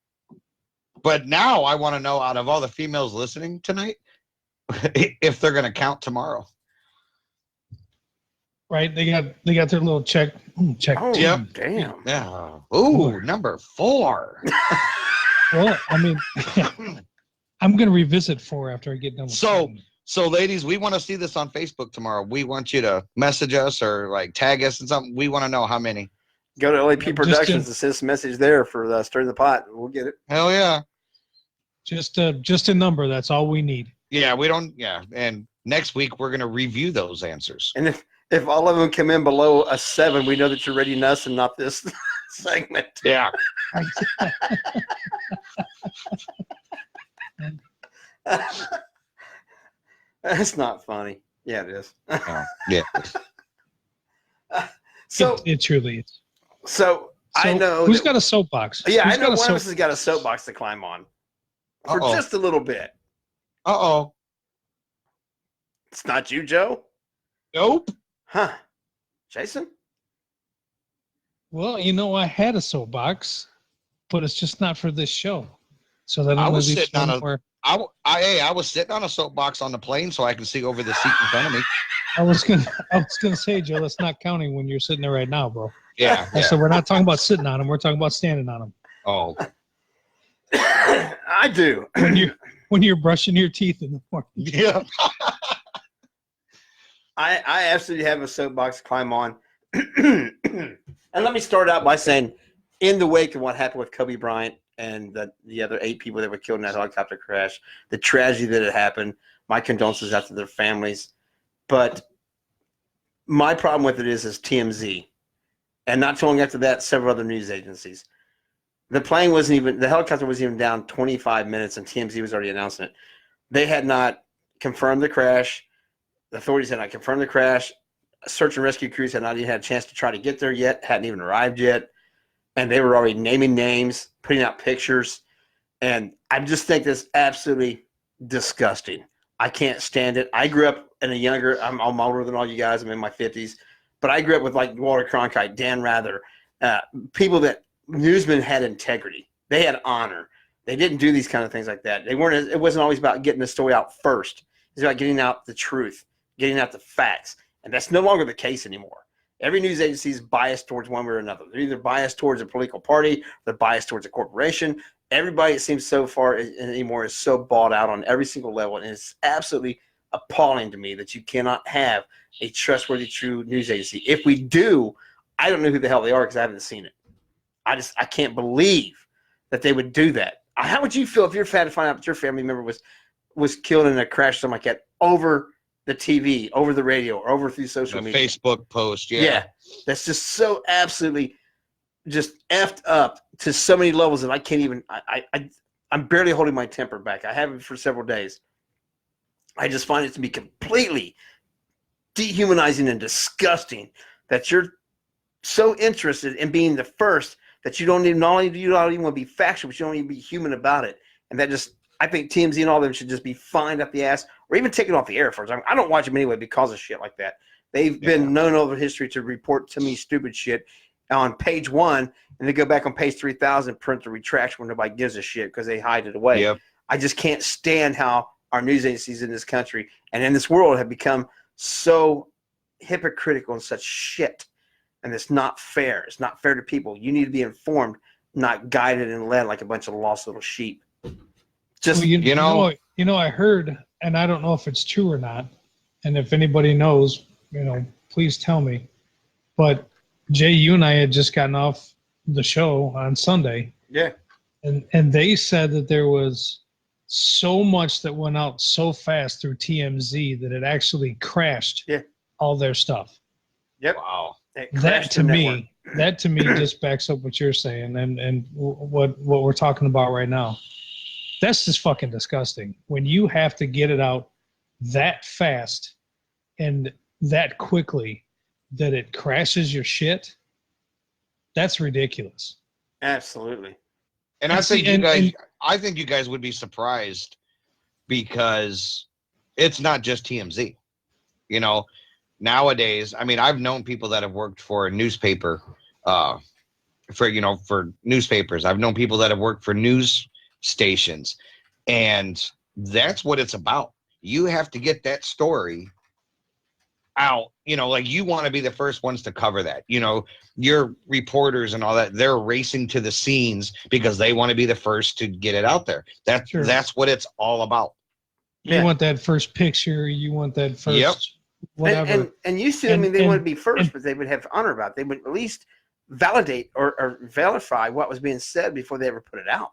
But now I want to know, out of all the females listening tonight, if they're going to count tomorrow. right? They got their little check. Oh, Yep. damn. Yeah. Ooh, number 4. Well, I mean, I'm gonna revisit 4 after I get done with So- 7. So, ladies, we want to see this on Facebook tomorrow. We want you to message us or like tag us and something. We want to know how many. Go to LAP Just Productions to- and send us a message there for Stirring the Pot. We'll get it. Hell yeah. Just a number. That's all we need. Yeah, we don't. Yeah. And next week, we're going to review those answers. And if all of them come in below a 7, we know that you're reading us and not this segment. Yeah. That's not funny. Yeah, it is. Yeah. So, It truly is. so I So, know who's that- got a soapbox. Yeah, Who's I know got a one of us has got a soapbox to climb on for Uh-oh. just a little bit. Uh-oh. It's not you, Joe? Nope. Huh? Jason? Well, I had a soapbox, but it's just not for this show. So then I I'm was gonna do sitting on some a- where I was sitting on a soapbox on the plane so I can see over the seat in front of me. I was gonna say, Joe, that's not counting when you're sitting there right now, bro. Yeah. So we're not talking about sitting on them. We're talking about standing on them. Oh. I do. When you're brushing your teeth in the morning. Yeah. I absolutely have a soapbox to climb on. And let me start out by saying, in the wake of what happened with Kobe Bryant and the other 8 people that were killed in that helicopter crash, the tragedy that had happened, my condolences out to their families. But my problem with it is TMZ. And not too long after that, several other news agencies. The helicopter wasn't even down 25 minutes and TMZ was already announcing it. They had not confirmed the crash. The authorities had not confirmed the crash. Search and rescue crews had not even had a chance to try to get there yet, hadn't even arrived yet. And they were already naming names, putting out pictures. And I just think that's absolutely disgusting. I can't stand it. I grew up in I'm older than all you guys. I'm in my 50s. But I grew up with like Walter Cronkite, Dan Rather, people that newsmen had integrity. They had honor. They didn't do these kind of things like that. It wasn't always about getting the story out first. It's about getting out the truth, getting out the facts. And that's no longer the case anymore. Every news agency is biased towards one way or another. They're either biased towards a political party, they're biased towards a corporation. Everybody, it seems so far anymore, is so bought out on every single level. And it's absolutely appalling to me that you cannot have a trustworthy, true news agency. If we do, I don't know who the hell they are because I haven't seen it. I can't believe that they would do that. How would you feel if you're sad to find out that your family member was killed in a crash, something like that, over the TV, over the radio, or over through social media? Facebook post. Yeah. That's just so absolutely just effed up to so many levels that I can't even. I'm barely holding my temper back. I haven't for several days. I just find it to be completely dehumanizing and disgusting that you're so interested in being the first that you don't even want to be factual, but you don't even be human about it. And that just, I think TMZ and all of them should just be fined up the ass or even taken off the air first. I don't watch them anyway because of shit like that. They've been known over history to report to me stupid shit on page 1, and they go back on page 3,000, print the retraction when nobody gives a shit because they hide it away. Yep. I just can't stand how our news agencies in this country and in this world have become so hypocritical and such shit. And it's not fair. It's not fair to people. You need to be informed, not guided and led like a bunch of lost little sheep. Just Well, I heard, and I don't know if it's true or not. And if anybody knows, please tell me. But Jay, you and I had just gotten off the show on Sunday. Yeah. And they said that there was so much that went out so fast through TMZ that it actually crashed all their stuff. Yep. Wow. That to me just backs up what you're saying and what we're talking about right now. That's just fucking disgusting. When you have to get it out that fast and that quickly that it crashes your shit, that's ridiculous. Absolutely. And I think you guys would be surprised because it's not just TMZ. Nowadays, I mean, I've known people that have worked for a newspaper, for newspapers. I've known people that have worked for news stations, and that's what it's about. You have to get that story out, like you want to be the first ones to cover that. Your reporters and all that, they're racing to the scenes because they want to be the first to get it out there. That's what it's all about. You want that first picture. You want that first whatever. And used to, they wouldn't be first, but they would have honor about it. They would at least validate or verify what was being said before they ever put it out.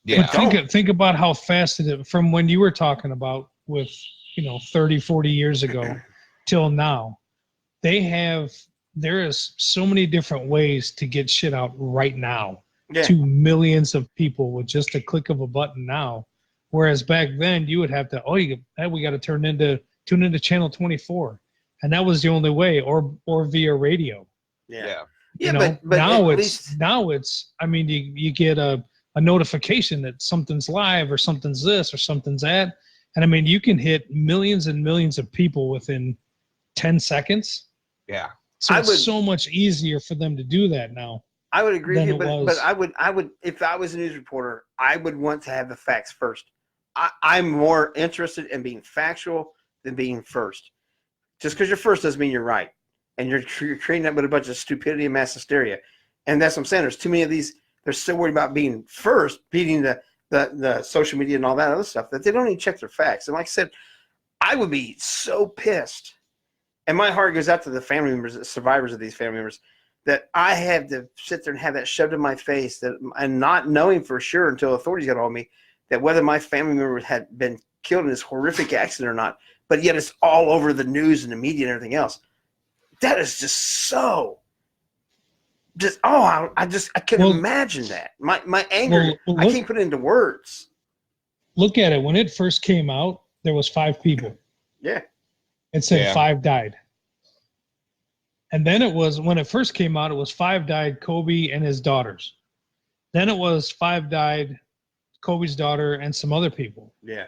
Yeah. But think about how fast from when you were talking about with, 30, 40 years ago till now, there is so many different ways to get shit out right now to millions of people with just a click of a button now. Whereas back then you would have to, we got to tune into channel 24. And that was the only way, or via radio. Yeah. But now it's, you get a notification that something's live or something's this or something's that. And you can hit millions and millions of people within 10 seconds. Yeah. So it's so much easier for them to do that now. I would agree with you, but I would, if I was a news reporter, I would want to have the facts first. I'm more interested in being factual than being first. Just because you're first doesn't mean you're right. And you're creating that with a bunch of stupidity and mass hysteria. And that's what I'm saying. There's too many of these. They're so worried about being first, beating the social media and all that other stuff, that they don't even check their facts. And like I said, I would be so pissed. And my heart goes out to the family members, the survivors of these family members, that I had to sit there and have that shoved in my face, and not knowing for sure until authorities got hold of me that whether my family member had been killed in this horrific accident or not, but yet it's all over the news and the media and everything else. That is just so I couldn't imagine that. My anger, I can't put it into words. Look at it. When it first came out, there was 5 people. Yeah. It said 5 died. And then when it first came out, it was 5 died, Kobe and his daughters. Then it was 5 died, Kobe's daughter and some other people. Yeah.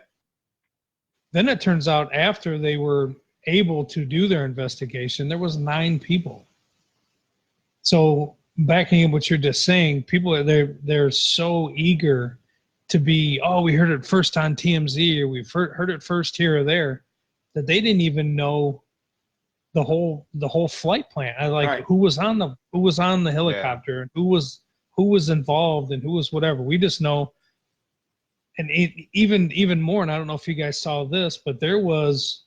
Then it turns out after they were able to do their investigation, there was 9 people. So backing up what you're just saying, people they're so eager to be, we heard it first on TMZ, or we've heard it first here or there, that they didn't even know the whole flight plan. Who was on the helicopter, and who was involved, and who was whatever. We just know. And even more, and I don't know if you guys saw this, but there was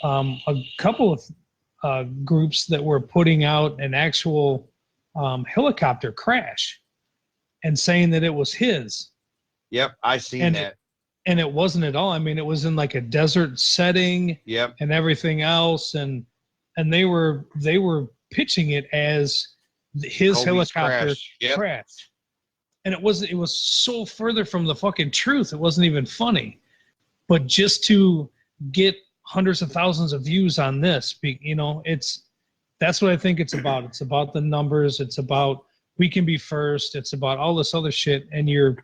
a couple of groups that were putting out an actual helicopter crash and saying that it was his. Yep, I seen that. And it wasn't at all. It was in like a desert setting. Yep. And everything else, and they were pitching it as his Kobe's helicopter crashed. And it was so further from the fucking truth. It wasn't even funny. But just to get hundreds of thousands of views on this, that's what I think it's about. It's about the numbers. It's about we can be first. It's about all this other shit. And you're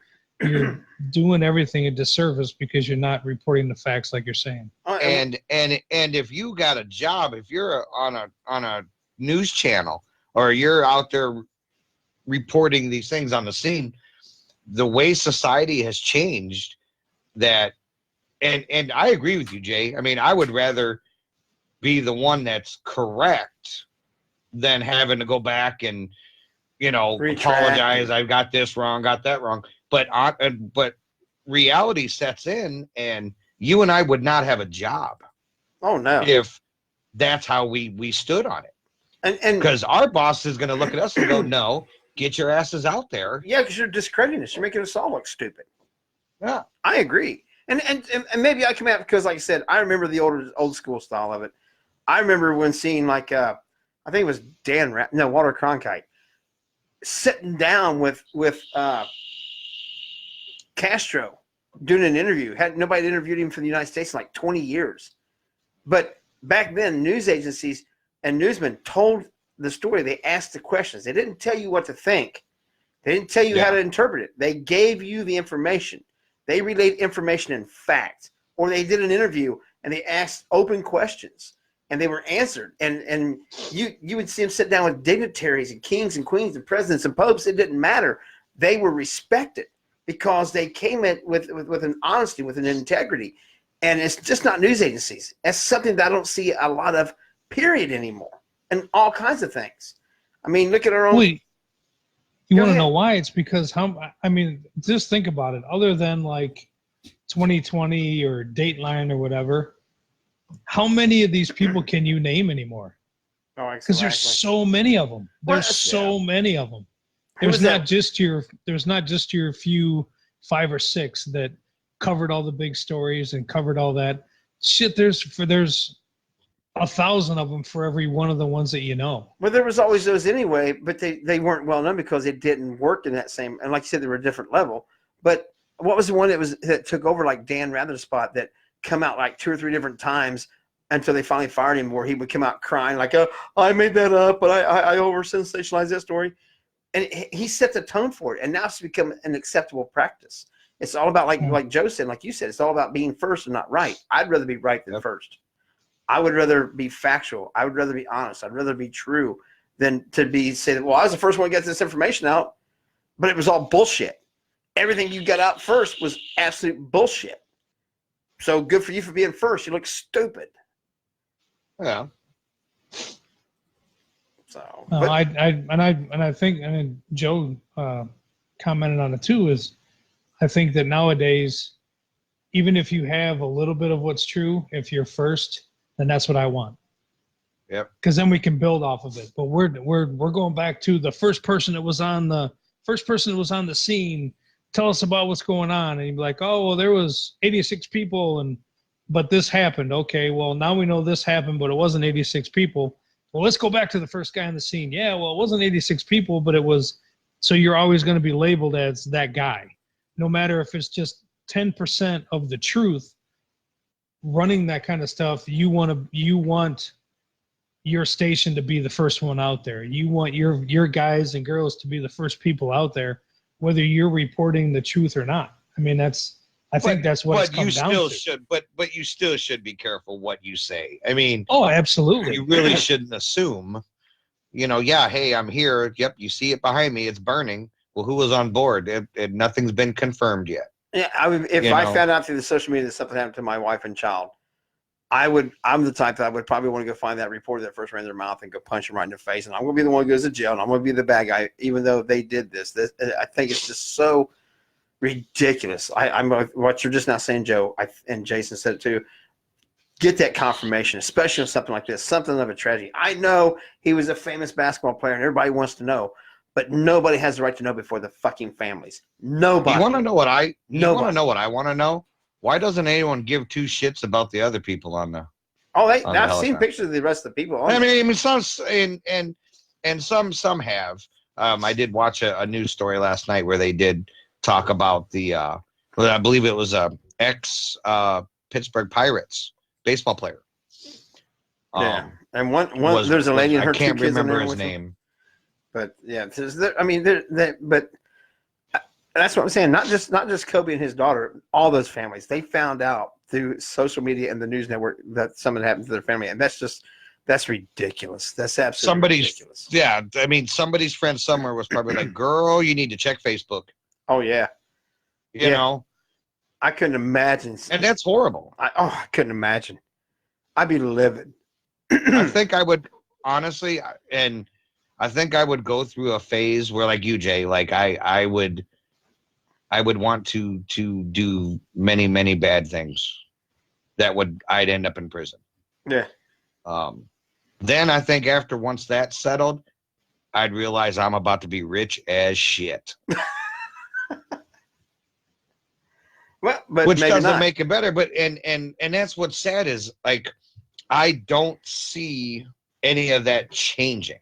doing everything a disservice because you're not reporting the facts like you're saying. And if you got a job, if you're on a news channel, or you're out there reporting these things on the scene, the way society has changed, that and I agree with you, Jay. I would rather be the one that's correct than having to go back and apologize. I got this wrong, got that wrong. But reality sets in, and you and I would not have a job. Oh no! If that's how we stood on it, and because our boss is going to look at us and go, "No, get your asses out there." Yeah, because you're discrediting us. You're making us all look stupid. Yeah, I agree. And maybe I come out because, like I said, I remember the old school style of it. I remember when seeing I think it was Walter Cronkite sitting down with Castro doing an interview. Nobody interviewed him for the United States in like 20 years. But back then, news agencies and newsmen told the story. They asked the questions. They didn't tell you what to think. They didn't tell you how to interpret it. They gave you the information. They relayed information and fact. Or they did an interview and they asked open questions and they were answered. And you would see them sit down with dignitaries and kings and queens and presidents and popes. It didn't matter. They were respected because they came in with an honesty, with an integrity. And it's just not news agencies. That's something that I don't see a lot of period, anymore, and all kinds of things. I mean, look at our own. Wait, you Go want to ahead. know why? It's because just think about it. Other than like 2020 or Dateline or whatever, how many of these people can you name anymore? Oh, Because there's so many of them. Well, There's so many of them. Who was There's that? not just your few 5 or 6 that covered all the big stories and covered all that shit. There's 1,000 of them for every one of the ones that you know. Well, there was always those anyway, but they weren't well known because it didn't work in that same. And like you said, they were a different level. But what was the one that took over like Dan Rather's spot that come out like 2 or 3 different times until they finally fired him, where he would come out crying like, "Oh, I made that up, but I over sensationalized that story," and he set the tone for it, and now it's become an acceptable practice. It's all about like Joe said, like you said, it's all about being first and not right. I'd rather be right than first. I would rather be factual. I would rather be honest. I'd rather be true than to say that, well, I was the first one to get this information out, but it was all bullshit. Everything you got out first was absolute bullshit. So good for you for being first. You look stupid. Yeah. So No, I think, and Joe commented on it too, is I think that nowadays, even if you have a little bit of what's true, if you're first, then that's what I want. Yep. Because then we can build off of it. But we're going back to the first person that was on the scene. Tell us about what's going on, and you'd be like, oh, well, there was 86 people, but this happened. Okay, well, now we know this happened, but it wasn't 86 people. Well, let's go back to the first guy on the scene. Yeah, well, it wasn't 86 people, but it was. So you're always going to be labeled as that guy, no matter if it's just 10% of the truth. Running that kind of stuff, you want your station to be the first one out there. You want your guys and girls to be the first people out there, whether you're reporting the truth or not. I mean, I think that's what it's come down to. But you still should be careful what you say. I mean, Oh, absolutely. you really shouldn't assume, yeah, hey, I'm here. Yep, you see it behind me. It's burning. Well, who was on board? Nothing's been confirmed yet. Yeah, if I found out through the social media that something happened to my wife and child, I'm the type that I would probably want to go find that reporter that first ran their mouth and go punch him right in the face. And I'm going to be the one who goes to jail, and I'm going to be the bad guy, even though they did this. I think it's just so ridiculous. I'm what you're just now saying, Joe, and Jason said it too. Get that confirmation, especially on something like this, something of a tragedy. I know he was a famous basketball player, and everybody wants to know, but nobody has the right to know before the fucking families. Nobody. You want to know what I want to know? Why doesn't anyone give 2 shits about the other people on the? Oh, on the I've seen helicopter? pictures of the rest of the people. I mean, some and some have. I did watch a news story last night where they did talk about the. I believe it was ex Pittsburgh Pirates baseball player. Yeah, and one there's a lady and her I can't 2 kids remember in there his with them. name. But yeah, but that's what I'm saying. Not just Kobe and his daughter. All those families, they found out through social media and the news network that something happened to their family, and that's ridiculous. That's absolutely ridiculous. Yeah, I mean, somebody's friend somewhere was probably like, "Girl, you need to check Facebook." Oh yeah, You know, I couldn't imagine, and that's horrible. I couldn't imagine. I'd be livid. I think I would honestly, and I think I would go through a phase where, like you, Jay, like I would want to do many, many bad things that I'd end up in prison. Yeah. Then I think once that's settled, I'd realize I'm about to be rich as shit. Well, but which maybe doesn't not. make it better. But and that's what's sad is, like, I don't see any of that changing.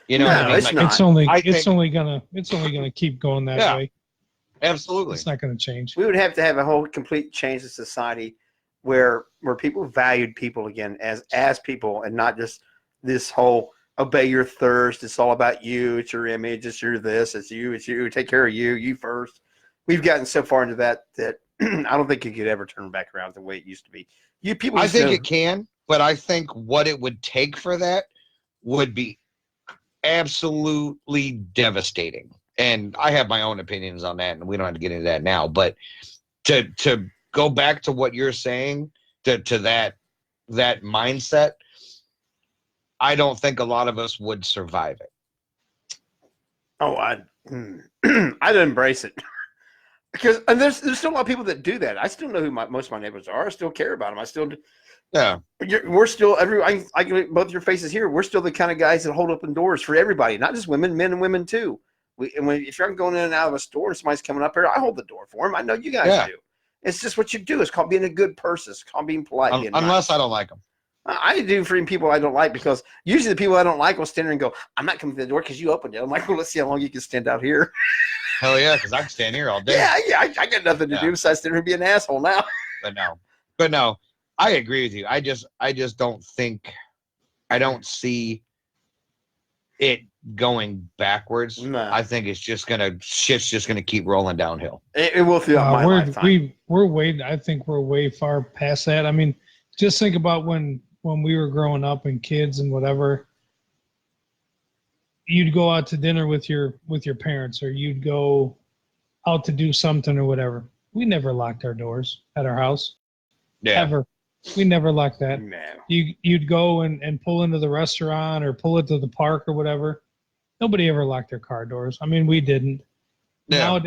You know No, what I mean? it's Like, not. It's only gonna keep going that Yeah. way. absolutely. It's not gonna change. We would have to have a whole complete change of society where people valued people again as people, and not just this whole obey your thirst. It's all about you. It's your image. It's your this. It's you. Take care of you. You first. We've gotten so far into that I don't think it could ever turn back around the way it used to be. I think it can, but I think what it would take for that would be absolutely devastating. And I have my own opinions on that, and we don't have to get into that now. But to go back to what you're saying, to that mindset, I don't think a lot of us would survive it. Oh, I'd embrace it. Because and there's still a lot of people that do that. I still know who most of my neighbors are. I still care about them. I still, Yeah. we're still I both your faces here. We're still the kind of guys that hold open doors for everybody, not just women, men and women too. If you're going in and out of a store and somebody's coming up here, I hold the door for them. I know you guys do. It's just what you do. It's called being a good person. It's called being polite. Being Unless nice. I don't like them. I do for people I don't like, because usually the people I don't like will stand there and go, I'm not coming to the door because you opened it. I'm like, well, let's see how long you can stand out here. Hell yeah, because I can stand here all day. Yeah, I got nothing to do besides stand here and be an asshole now. But no, I agree with you. I just don't think, I don't see it going backwards. No. I think shit's just gonna keep rolling downhill. It will throughout my lifetime. We're way. I think we're way far past that. I mean, just think about when we were growing up and kids and whatever. You'd go out to dinner with your parents, or you'd go out to do something or whatever. We never locked our doors at our house. Yeah. Ever. We never locked that. Man. You'd go and pull into the restaurant or pull into the park or whatever. Nobody ever locked their car doors. I mean, we didn't. Yeah.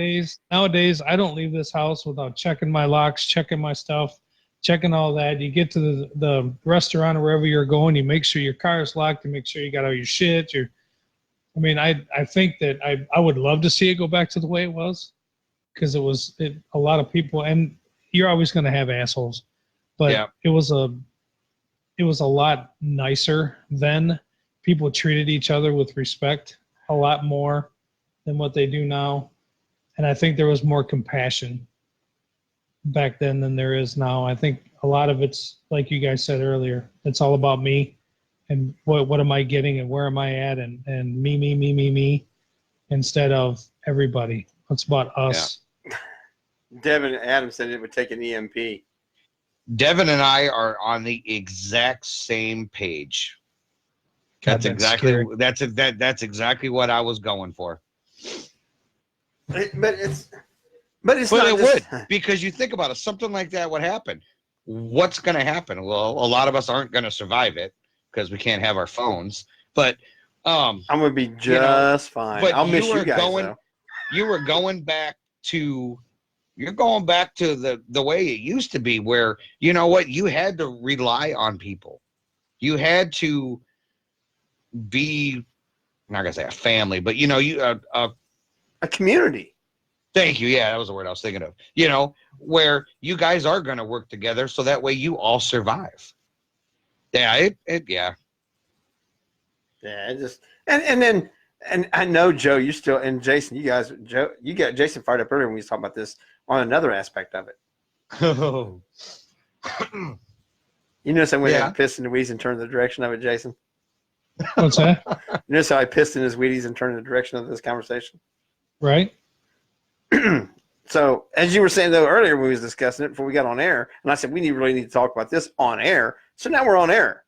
Nowadays, I don't leave this house without checking my locks, checking my stuff, checking all that. You get to the restaurant or wherever you're going, you make sure your car is locked, you make sure you got all your shit. I think that I would love to see it go back to the way it was, because a lot of people, and you're always going to have assholes, but it was a lot nicer then. People treated each other with respect a lot more than what they do now. And I think there was more compassion back then than there is now. I think a lot of it's, like you guys said earlier, it's all about me and what am I getting and where am I at, and me, instead of everybody. It's about us. Yeah. Devin Adams said it would take an EMP. Devin and I are on the exact same page. God, That's exactly what I was going for. But it would, because you think about it, something like that would happen. What's going to happen? Well, a lot of us aren't going to survive it because we can't have our phones. But I'm going to be just fine. But I'll miss you guys. You were going back to the way it used to be, where, you know what, you had to rely on people. You had to be, I'm not gonna say a family, but a community. Thank you. Yeah, that was the word I was thinking of. Where you guys are gonna work together, so that way you all survive. Yeah, yeah. Just and I know Joe, you still, and Jason, you got Jason fired up earlier when we was talking about this on another aspect of it. Oh. You notice I went ahead and pissed in the Wheaties and turned the direction of it, Jason? What's that? You notice how I pissed in his Wheaties and turned the direction of this conversation? Right. So, as you were saying, though, earlier when we was discussing it before we got on air, and I said, we really need to talk about this on air. So now we're on air.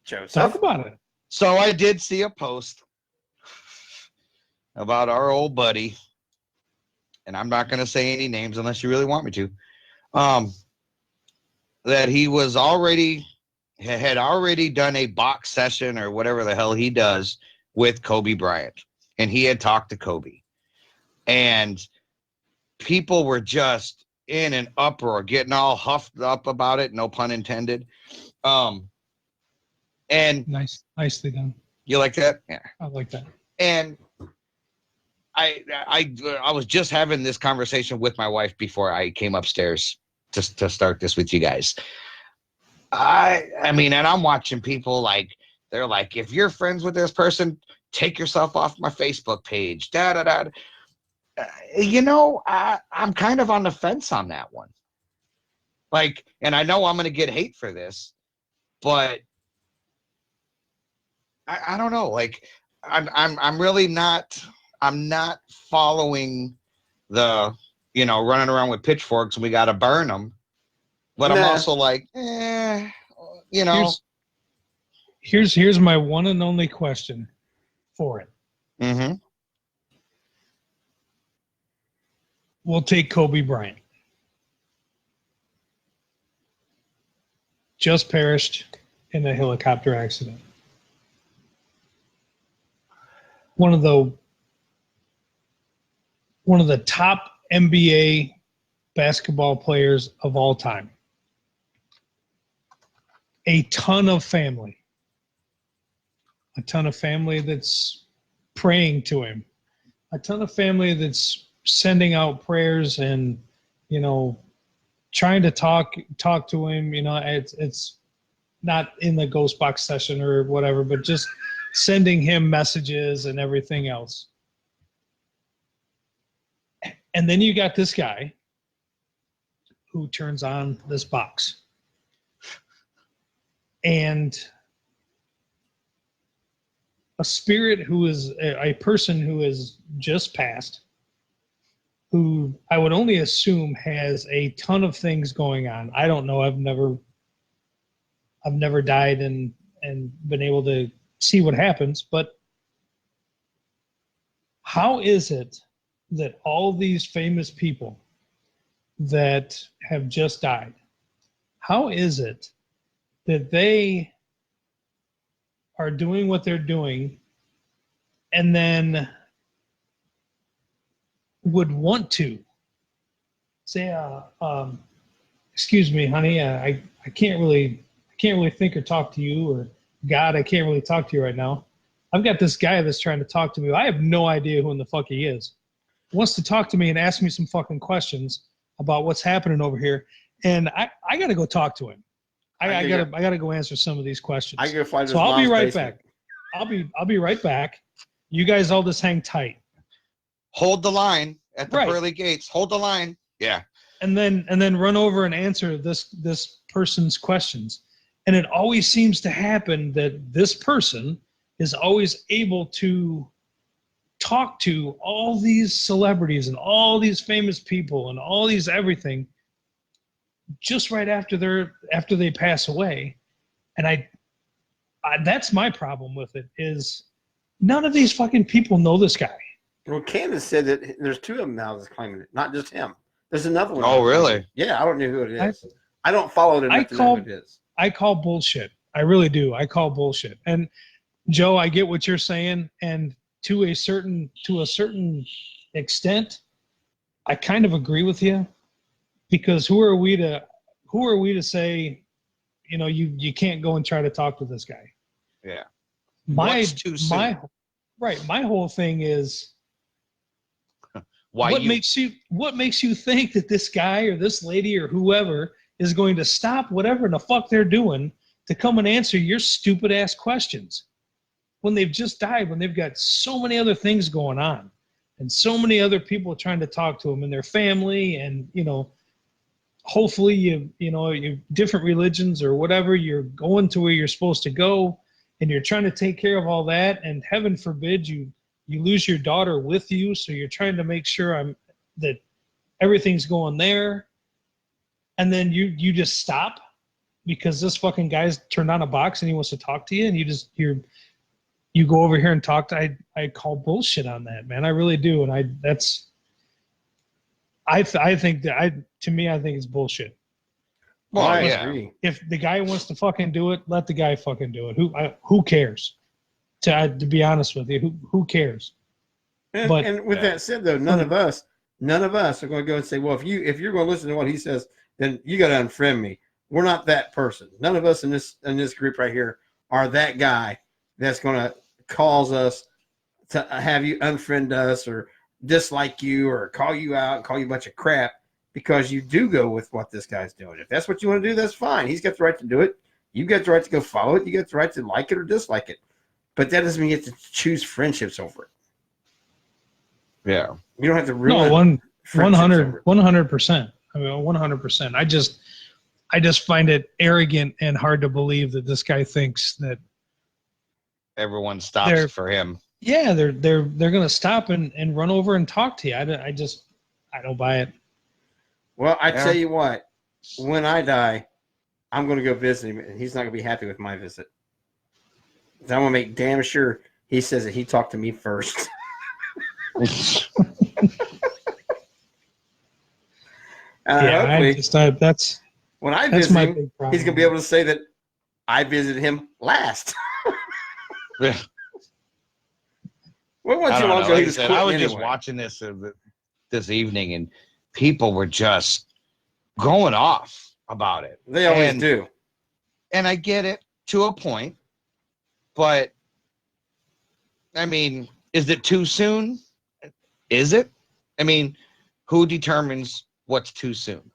Joseph. Talk about it. So I did see a post about our old buddy, and I'm not going to say any names unless you really want me to, that he had already done a box session or whatever the hell he does with Kobe Bryant, and he had talked to Kobe, and people were just in an uproar, getting all huffed up about it, no pun intended. And nicely done. You like that? Yeah, I like that. And I was just having this conversation with my wife before I came upstairs to start this with you guys. I mean, and I'm watching people they're like, if you're friends with this person, take yourself off my Facebook page. I'm kind of on the fence on that one. And I know I'm going to get hate for this, but I don't know. I'm really not. I'm not following the, running around with pitchforks and we got to burn them. But I'm also Here's my one and only question for it. Mm-hmm. We'll take Kobe Bryant. just perished in a helicopter accident. One of the top NBA basketball players of all time. A ton of family that's praying to him, a ton of family that's sending out prayers and, you know, trying to talk to him. You know, it's not in the ghost box session or whatever, but just sending him messages and everything else. And then you got this guy who turns on this box. And a spirit who is a person who is just passed, who I would only assume has a ton of things going on. I don't know. I've never died and been able to see what happens, but how is it that all these famous people that have just died, how is it that they are doing what they're doing and then would want to say, excuse me, honey, I can't really think or talk to you, or God, I can't really talk to you right now. I've got this guy that's trying to talk to me. I have no idea who in the fuck he is. He wants to talk to me and ask me some fucking questions about what's happening over here. And I got to go talk to him. I got to go answer some of these questions. I go find his so I'll be mom's right basement. back. I'll be right back. You guys all just hang tight. Hold the line at the Right. pearly gates. Hold the line. Yeah. And then run over and answer this person's questions. And it always seems to happen that this person is always able to talk to all these celebrities and all these famous people and all these everything just right after they pass away. And I that's my problem with it, is none of these fucking people know this guy. Well, Candace said that there's two of them now that's claiming it, not just him. There's another one. Oh, really? Yeah, I don't know who it is. I don't follow it enough to know who it is. I call bullshit. I really do. I call bullshit. And Joe, I get what you're saying, and to a certain extent, I kind of agree with you, because who are we to say, you know, you can't go and try to talk to this guy. Yeah. My What's too soon? my whole thing is, Why what you makes you think that this guy or this lady or whoever is going to stop whatever the fuck they're doing to come and answer your stupid ass questions when they've just died, when they've got so many other things going on and so many other people trying to talk to them and their family, and, you know, hopefully you different religions or whatever, you're going to where you're supposed to go and you're trying to take care of all that, and heaven forbid you lose your daughter with you, so you're trying to make sure that everything's going there, and then you just stop because this fucking guy's turned on a box and he wants to talk to you, and you go over here and talk to. I call bullshit on that, man. I really do, and I think it's bullshit. Well, I yeah. agree. If the guy wants to fucking do it, let the guy fucking do it. Who cares? To be honest with you, who cares? And with that said, though, none of us are going to go and say, well, if you're going to listen to what he says, then you got to unfriend me. We're not that person. None of us in this group right here are that guy that's going to cause us to have you unfriend us or dislike you or call you out and call you a bunch of crap because you do go with what this guy's doing. If that's what you want to do, that's fine. He's got the right to do it. You've got the right to go follow it. You got the right to like it or dislike it. But that doesn't mean you have to choose friendships over it. Yeah. You don't have to ruin No, friendships over it. 100%. I mean, 100%. I just find it arrogant and hard to believe that this guy thinks that, Everyone stops for him. yeah, they're going to stop and run over and talk to you. I don't buy it. Well, I Yeah. tell you what, when I die, I'm going to go visit him, and he's not going to be happy with my visit. I'm going to make damn sure he says that he talked to me first. Yeah, Hopefully, When I That's visit my him, big problem. he's gonna be able to say that I visited him last. Yeah. Well, I once don't long know. ago, Like he I was said, I was quitting just anyway. watching this this evening, and people were just going off about it. They always And- do. And I get it to a point, but I mean, is it too soon? Is it? I mean, who determines what's too soon?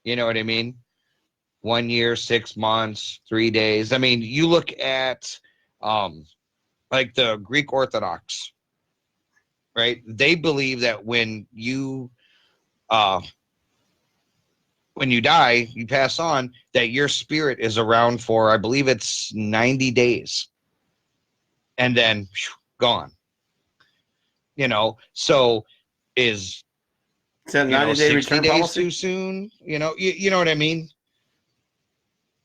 You know what I mean? 1 year, 6 months, 3 days. I mean, you look at like the Greek Orthodox, right? They believe that when you die, you pass on, that your spirit is around for, I believe it's 90 days. And then gone. You know, so is Is that a you know 90-day 60 return days policy? too soon? You know, you know what I mean?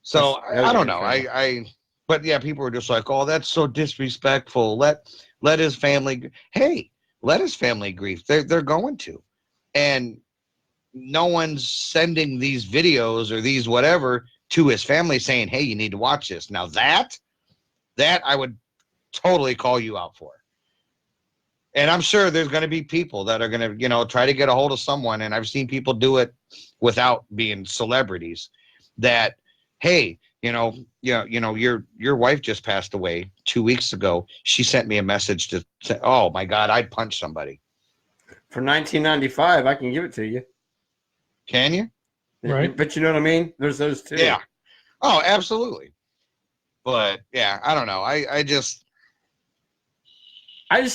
So That's I don't know. return. But yeah, people were just like, oh, that's so disrespectful. Let his family. Hey, let his family grieve. They're going to, and no one's sending these videos or these whatever to his family saying, hey, you need to watch this. Now that I would totally call you out for. And I'm sure there's going to be people that are going to, you know, try to get a hold of someone. And I've seen people do it without being celebrities that, hey, your wife just passed away 2 weeks ago. She sent me a message to say, oh my God, I'd punch somebody. For $19.95, I can give it to you. Can you? Right. But you know what I mean? There's those two. Yeah. Oh, absolutely. But yeah, I don't know. I just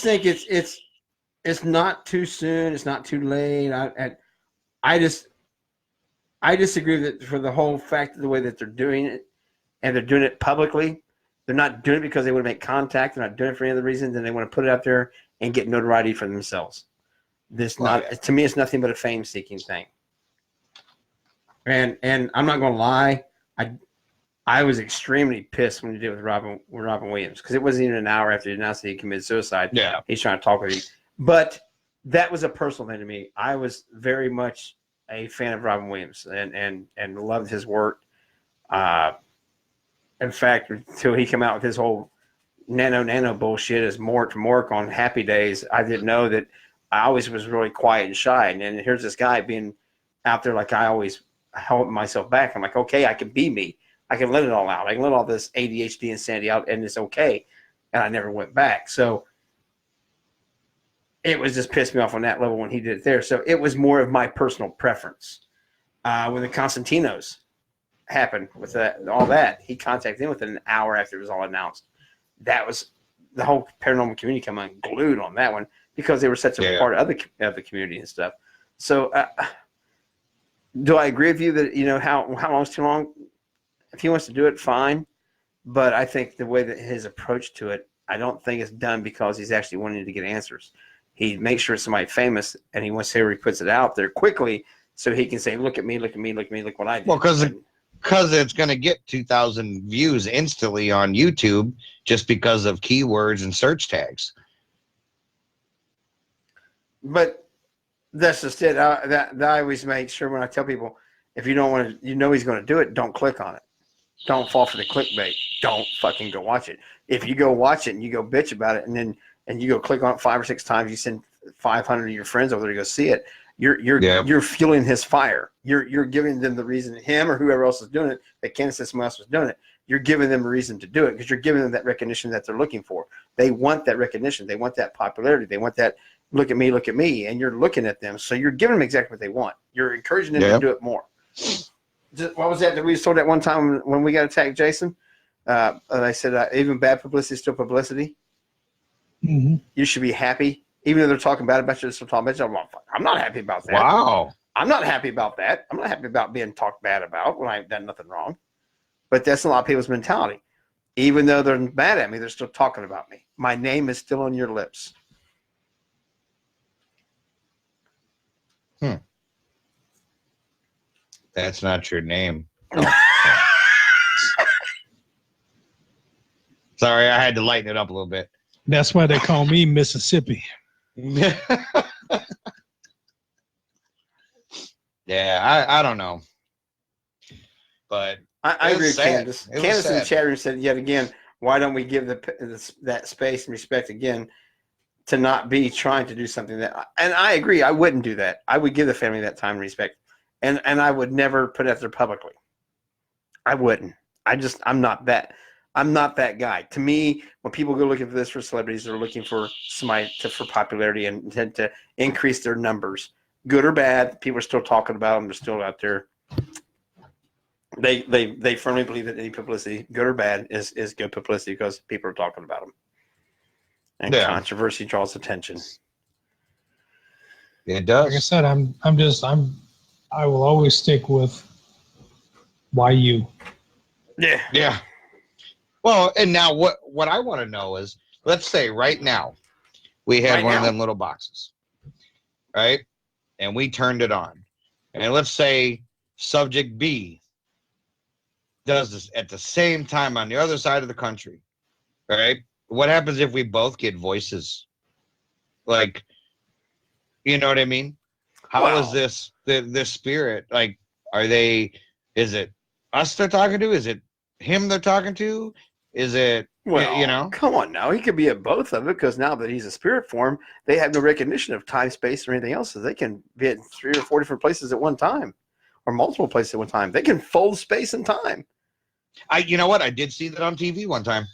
think it's not too soon. It's not too late. I disagree that for the whole fact of the way that they're doing it, and they're doing it publicly. They're not doing it because they want to make contact. They're not doing it for any other reason than they want to put it out there and get notoriety for themselves. To me, it's nothing but a fame-seeking thing. And I'm not going to lie, I was extremely pissed when he did with Robin Williams, because it wasn't even an hour after he announced that he committed suicide. Yeah. He's trying to talk with you. But that was a personal thing to me. I was very much a fan of Robin Williams and loved his work. In fact, until he came out with his whole nano bullshit as Mort on Happy Days, I didn't know that I always was really quiet and shy. And then here's this guy being out there like I always held myself back. I'm like, okay, I can be me. I can let it all out. I can let all this ADHD insanity out, and it's okay. And I never went back. So it was just pissed me off on that level when he did it there. So it was more of my personal preference. When the Constantinos happened with all that, he contacted him within an hour after it was all announced. That was the whole paranormal community come unglued on that one because they were such a part of the community and stuff. So do I agree with you that, how long is too long? If he wants to do it, fine. But I think the way that his approach to it, I don't think it's done because he's actually wanting to get answers. He makes sure it's somebody famous, and he wants to hear he puts it out there quickly so he can say, look at me, look at me, look at me, look what I did. Well, because it's going to get 2,000 views instantly on YouTube just because of keywords and search tags. But that's just it. That I always make sure when I tell people, if you don't want to, he's going to do it, don't click on it. Don't fall for the clickbait. Don't fucking go watch it. If you go watch it and you go bitch about it, and you go click on it 5 or 6 times, you send 500 of your friends over there to go see it. You're fueling his fire. You're giving them the reason, him or whoever else is doing it, that Kansas said someone else was doing it. You're giving them a reason to do it because you're giving them that recognition that they're looking for. They want that recognition. They want that popularity. They want that look at me, and you're looking at them. So you're giving them exactly what they want. You're encouraging them to do it more. What was that we told that one time when we got attacked, Jason? I said, even bad publicity is still publicity. Mm-hmm. You should be happy. Even though they're talking bad about you, they're still talking about you. I'm not happy about that. Wow. I'm not happy about that. I'm not happy about being talked bad about when I've done nothing wrong. But that's a lot of people's mentality. Even though they're mad at me, they're still talking about me. My name is still on your lips. That's not your name. Oh. Sorry, I had to lighten it up a little bit. That's why they call me Mississippi. Yeah, I don't know. But I It agree was with sad. Candace. It was Candace in the sad. chat room said yet again, why don't we give that space and respect again to not be trying to do something that? And I agree. I wouldn't do that. I would give the family that time and respect, and I would never put it out there publicly. I wouldn't. I'm not that. I'm not that guy. To me, when people go looking for this for celebrities, they're looking for somebody for popularity and to increase their numbers, good or bad. People are still talking about them. They're still out there. They firmly believe that any publicity, good or bad, is good publicity because people are talking about them. And Yeah. controversy draws attention. it Like I does. said, I will always stick with why you. Yeah. Yeah. Well, and now what I want to know is, let's say right now we had Right one now? of them little boxes, right? And we turned it on. And let's say subject B does this at the same time on the other side of the country, right? What happens if we both get voices? Like, you know what I mean? How is Well- this this spirit? Like, is it us they're talking to? Is it him they're talking to? Is it, Well, you know? come on now. He could be at both of it because now that he's a spirit form, they have no recognition of time, space, or anything else. So they can be at 3 or 4 different places at one time or multiple places at one time. They can fold space and time. You know what? I did see that on TV one time.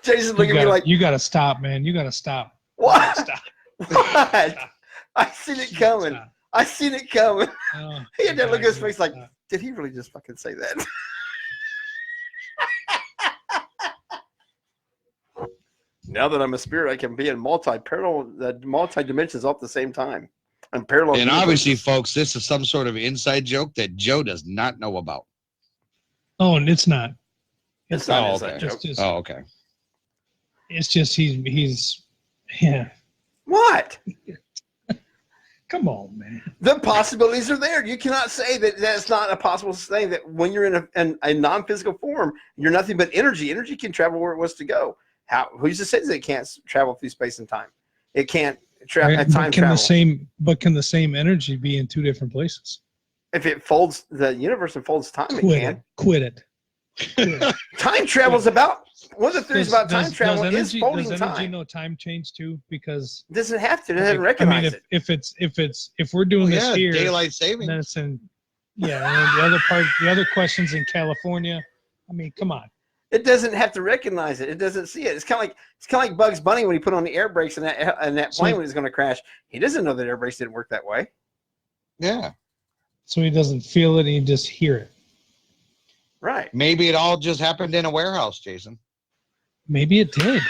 Jason look at me like, You got to stop, man. You got to stop. what? Stop. What? I seen it coming. Stop. I seen it coming. Oh, He had that look at his God, face like, stop. did he really just fucking say that? Now that I'm a spirit, I can be in multi dimensions all at the same time. And parallel. And obviously, universes. folks, this is some sort of inside joke that Joe does not know about. Oh, and it's not. It's not Oh, an inside okay. joke. It's just, Oh, okay. it's just he's yeah. What? Come on, man. The possibilities are there. You cannot say that that's not a possible thing. That when you're in a non-physical form, you're nothing but energy. Energy can travel where it wants to go. Who's to say that it can't travel through space and time? It can't Right? time But can travel. can the same energy be in two different places? If it folds the universe and folds time, it Quit can. it. Quit it. Quit it. Time travel is about one of the theories about time travel is energy, folding does energy time. know time change too? Because It doesn't have to. It doesn't I recognize mean, it. if we're doing this Yeah, here, daylight saving. then it's in and then the other questions in California. I mean, come on. It doesn't have to recognize it. It doesn't see it. It's kind of like Bugs Bunny when he put on the air brakes and that plane when he's going to crash. He doesn't know that air brakes didn't work that way. Yeah. So he doesn't feel it; he just hear it. Right. Maybe it all just happened in a warehouse, Jason. Maybe it did.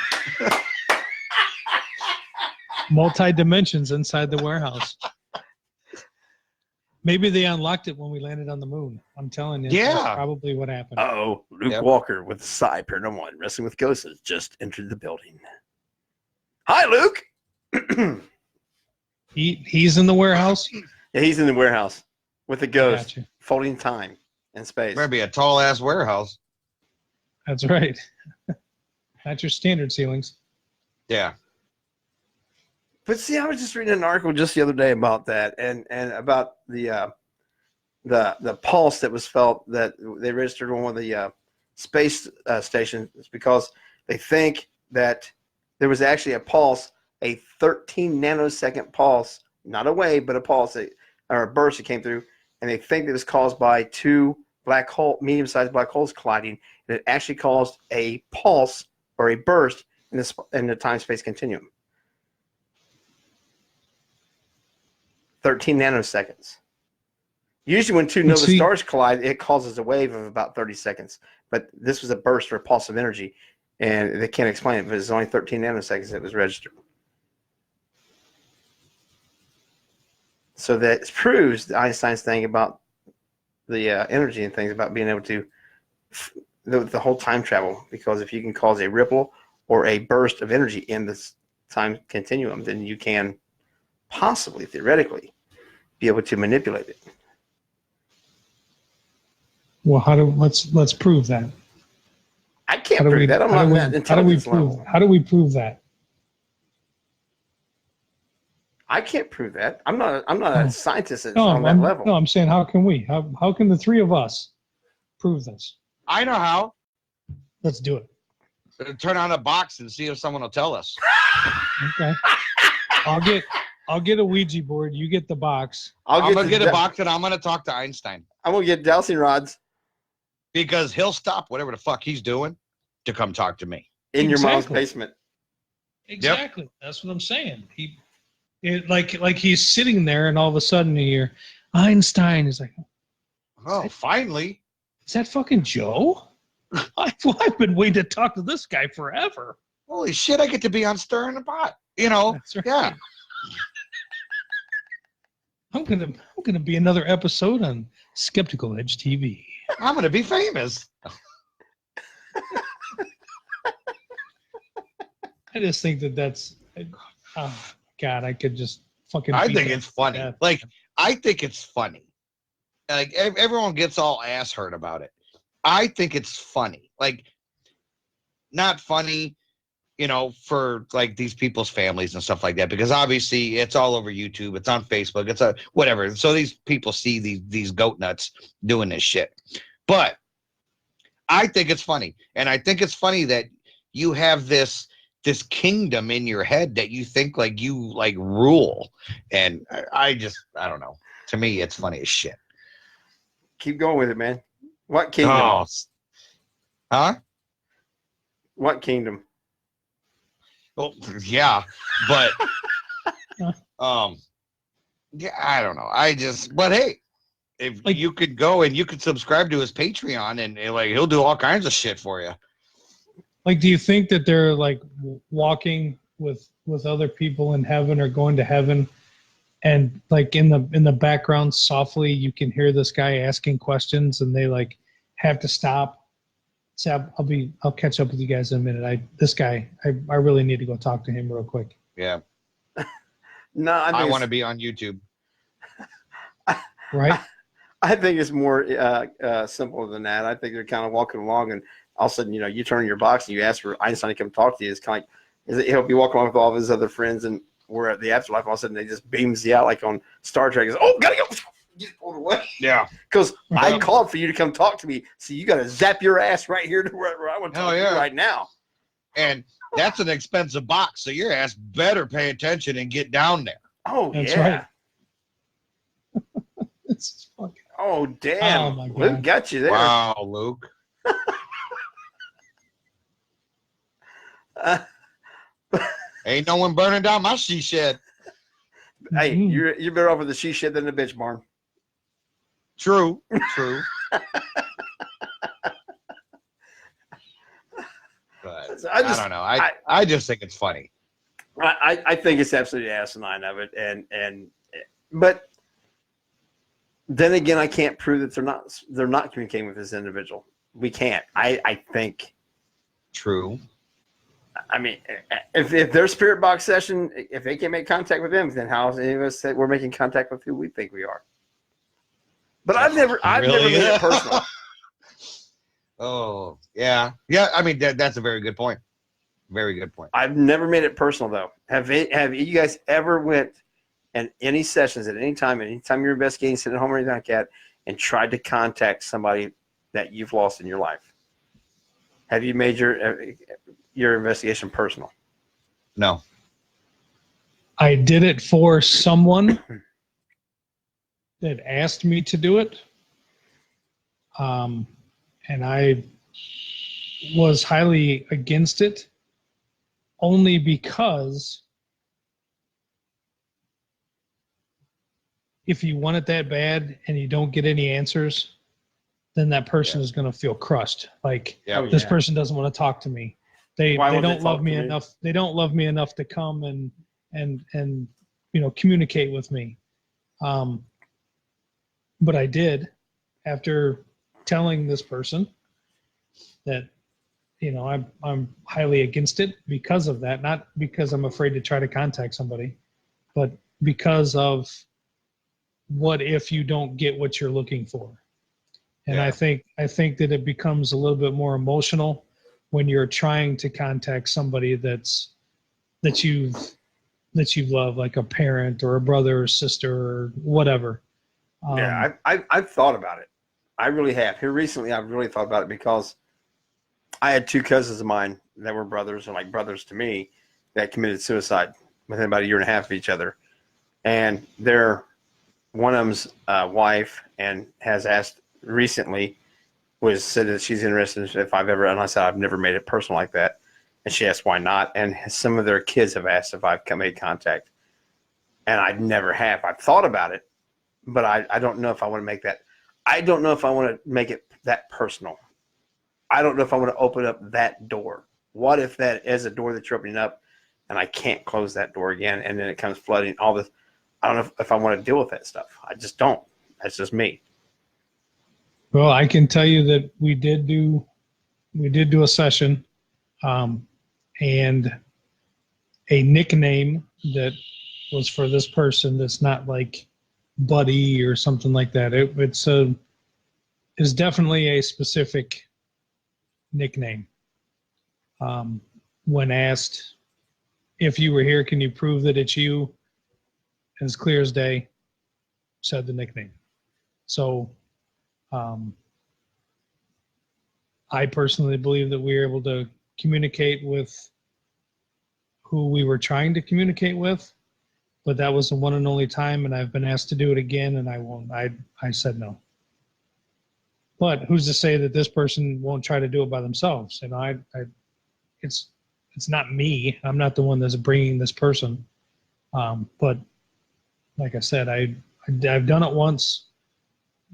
Multi dimensions inside the warehouse. Maybe they unlocked it when we landed on the moon. I'm telling you, Yeah. that's probably what happened. Uh-oh. Luke Yep. Walker with Psy Paranormal and Wrestling with Ghosts has just entered the building. Hi, Luke. He's in the warehouse. Yeah, he's in the warehouse with the ghost, Gotcha. folding time and space. Better be a tall ass warehouse. That's right. Not your standard ceilings. Yeah. But see, I was just reading an article just the other day about that, and about the pulse that was felt that they registered on one of the space stations because they think that there was actually a pulse, a 13 nanosecond pulse, not a wave, but a pulse or a burst that came through, and they think it was caused by two medium-sized black holes colliding, and it actually caused a pulse or a burst in the time-space continuum. 13 nanoseconds. Usually when two nova stars collide, it causes a wave of about 30 seconds. But this was a burst or a pulse of energy, and they can't explain it, but it's only 13 nanoseconds that was registered. So that proves Einstein's thing about the energy and things about being able to, the whole time travel, because if you can cause a ripple or a burst of energy in this time continuum, then you can possibly, theoretically, be able to manipulate it. Well, let's prove that. I can't prove that. I'm not that intelligence level. How do we prove that? I can't prove that. I'm not a scientist No, on that level. No, I'm saying how can we? How can the three of us prove this? I know how. Let's do it. Turn on a box and see if someone will tell us. Okay. I'll get a Ouija board. You get the box. I'm gonna get a box and I'm gonna talk to Einstein I'm gonna get dowsing rods because he'll stop whatever the fuck he's doing to come talk to me. in your mom's Exactly. basement. Exactly. That's what I'm saying. Like he's sitting there, and all of a sudden you hear Einstein is like, Oh, finally. "Is that fucking Joe? I've been waiting to talk to this guy forever." Holy shit, I get to be on Stirring the Pot. You know, That's right. yeah. I'm gonna be another episode on Skeptical Edge TV. I'm gonna be famous. I just think that's. Oh God, I could just fucking. I beat think that it's funny. to death. Like, I think it's funny. Like, everyone gets all ass hurt about it. I think it's funny. Like, not funny, you know, for like these people's families and stuff like that, because obviously it's all over YouTube, it's on Facebook, it's a whatever. So these people see these goat nuts doing this shit. But I think it's funny, and I think it's funny that you have this kingdom in your head that you think like you like rule, and I don't know. To me, it's funny as shit. Keep going with it, man. What kingdom? Oh, huh? What kingdom? Well, yeah, but yeah, I don't know. But hey, if Like- you could go and you could subscribe to his Patreon, and like he'll do all kinds of shit for you. Like, do you think that they're like walking with other people in heaven or going to heaven, and like in the background softly you can hear this guy asking questions, and they like have to stop. Say, I'll catch up with you guys in a minute. I really need to go talk to him real quick. Yeah, No, I want to be on YouTube. Right? I think it's more simple than that. I think they're kind of walking along, and all of a sudden, you know, you turn your box and you ask for Einstein to come talk to you. It's kind of like he'll be walking along with all of his other friends, and we're at the afterlife. All of a sudden, they just beams you out like on Star Trek. Goes, oh, gotta go. Get pulled away Yeah, because I Yeah. called for you to come talk to me. So you got to zap your ass right here to where I want to Hell talk to yeah. you right now. and that's an expensive box, so your ass better pay attention and get down there. Oh That's yeah. right. It's fucking. Oh damn. Oh, my God. Luke got you there. Wow, Luke. Ain't no one burning down my she shed. Hey, Mhm. you're better off with the she shed than the bitch barn. True. But So I don't know. I just think it's funny. I think it's absolutely asinine of it, but then again, I can't prove that they're not communicating with this individual. We can't. I think. True. I mean, if their spirit box session, if they can't make contact with them, then how is any of us say we're making contact with who we think we are? But I've never Really? made it personal. Oh, yeah. Yeah, I mean, that's a very good point. Very good point. I've never made it personal though. Have you guys ever went in any sessions at any time you're investigating, sitting at home or anything like that, and tried to contact somebody that you've lost in your life? Have you made your investigation personal? No. I did it for someone that asked me to do it. And I was highly against it only because if you want it that bad and you don't get any answers, then that person is going to feel crushed. Like, Yeah. this person doesn't want to talk to me. They Why won't they don't love talk me to me? enough. They don't love me enough to come and communicate with me. But I did, after telling this person that I'm highly against it because of that, not because I'm afraid to try to contact somebody, but because of what if you don't get what you're looking for. And Yeah. I think that it becomes a little bit more emotional when you're trying to contact somebody that you've that you love, like a parent or a brother or sister or whatever. Yeah, I've thought about it. I really have. Here recently, I've really thought about it because I had two cousins of mine that were brothers, or like brothers to me, that committed suicide within about a year and a half of each other. And one of them's wife, and has asked recently, said that she's interested if I've ever, and I said I've never made it personal like that. And she asked why not. And some of their kids have asked if I've made contact. And I never have. I've thought about it, but I don't know if I want to make that. I don't know if I want to make it that personal. I don't know if I want to open up that door. What if that is a door that you're opening up and I can't close that door again, and then it comes flooding all this? I don't know if I want to deal with that stuff. I just don't. That's just me. Well, I can tell you that we did do a session, and a nickname that was for this person that's not like Buddy or something like that. It's definitely a specific nickname. When asked if you were here, can you prove that it's you? As clear as day, said the nickname. So I personally believe that we were able to communicate with who we were trying to communicate with, but that was the one and only time, and I've been asked to do it again, and I won't. I said no. But who's to say that this person won't try to do it by themselves? You know, it's not me. I'm not the one that's bringing this person. But like I said, I've done it once.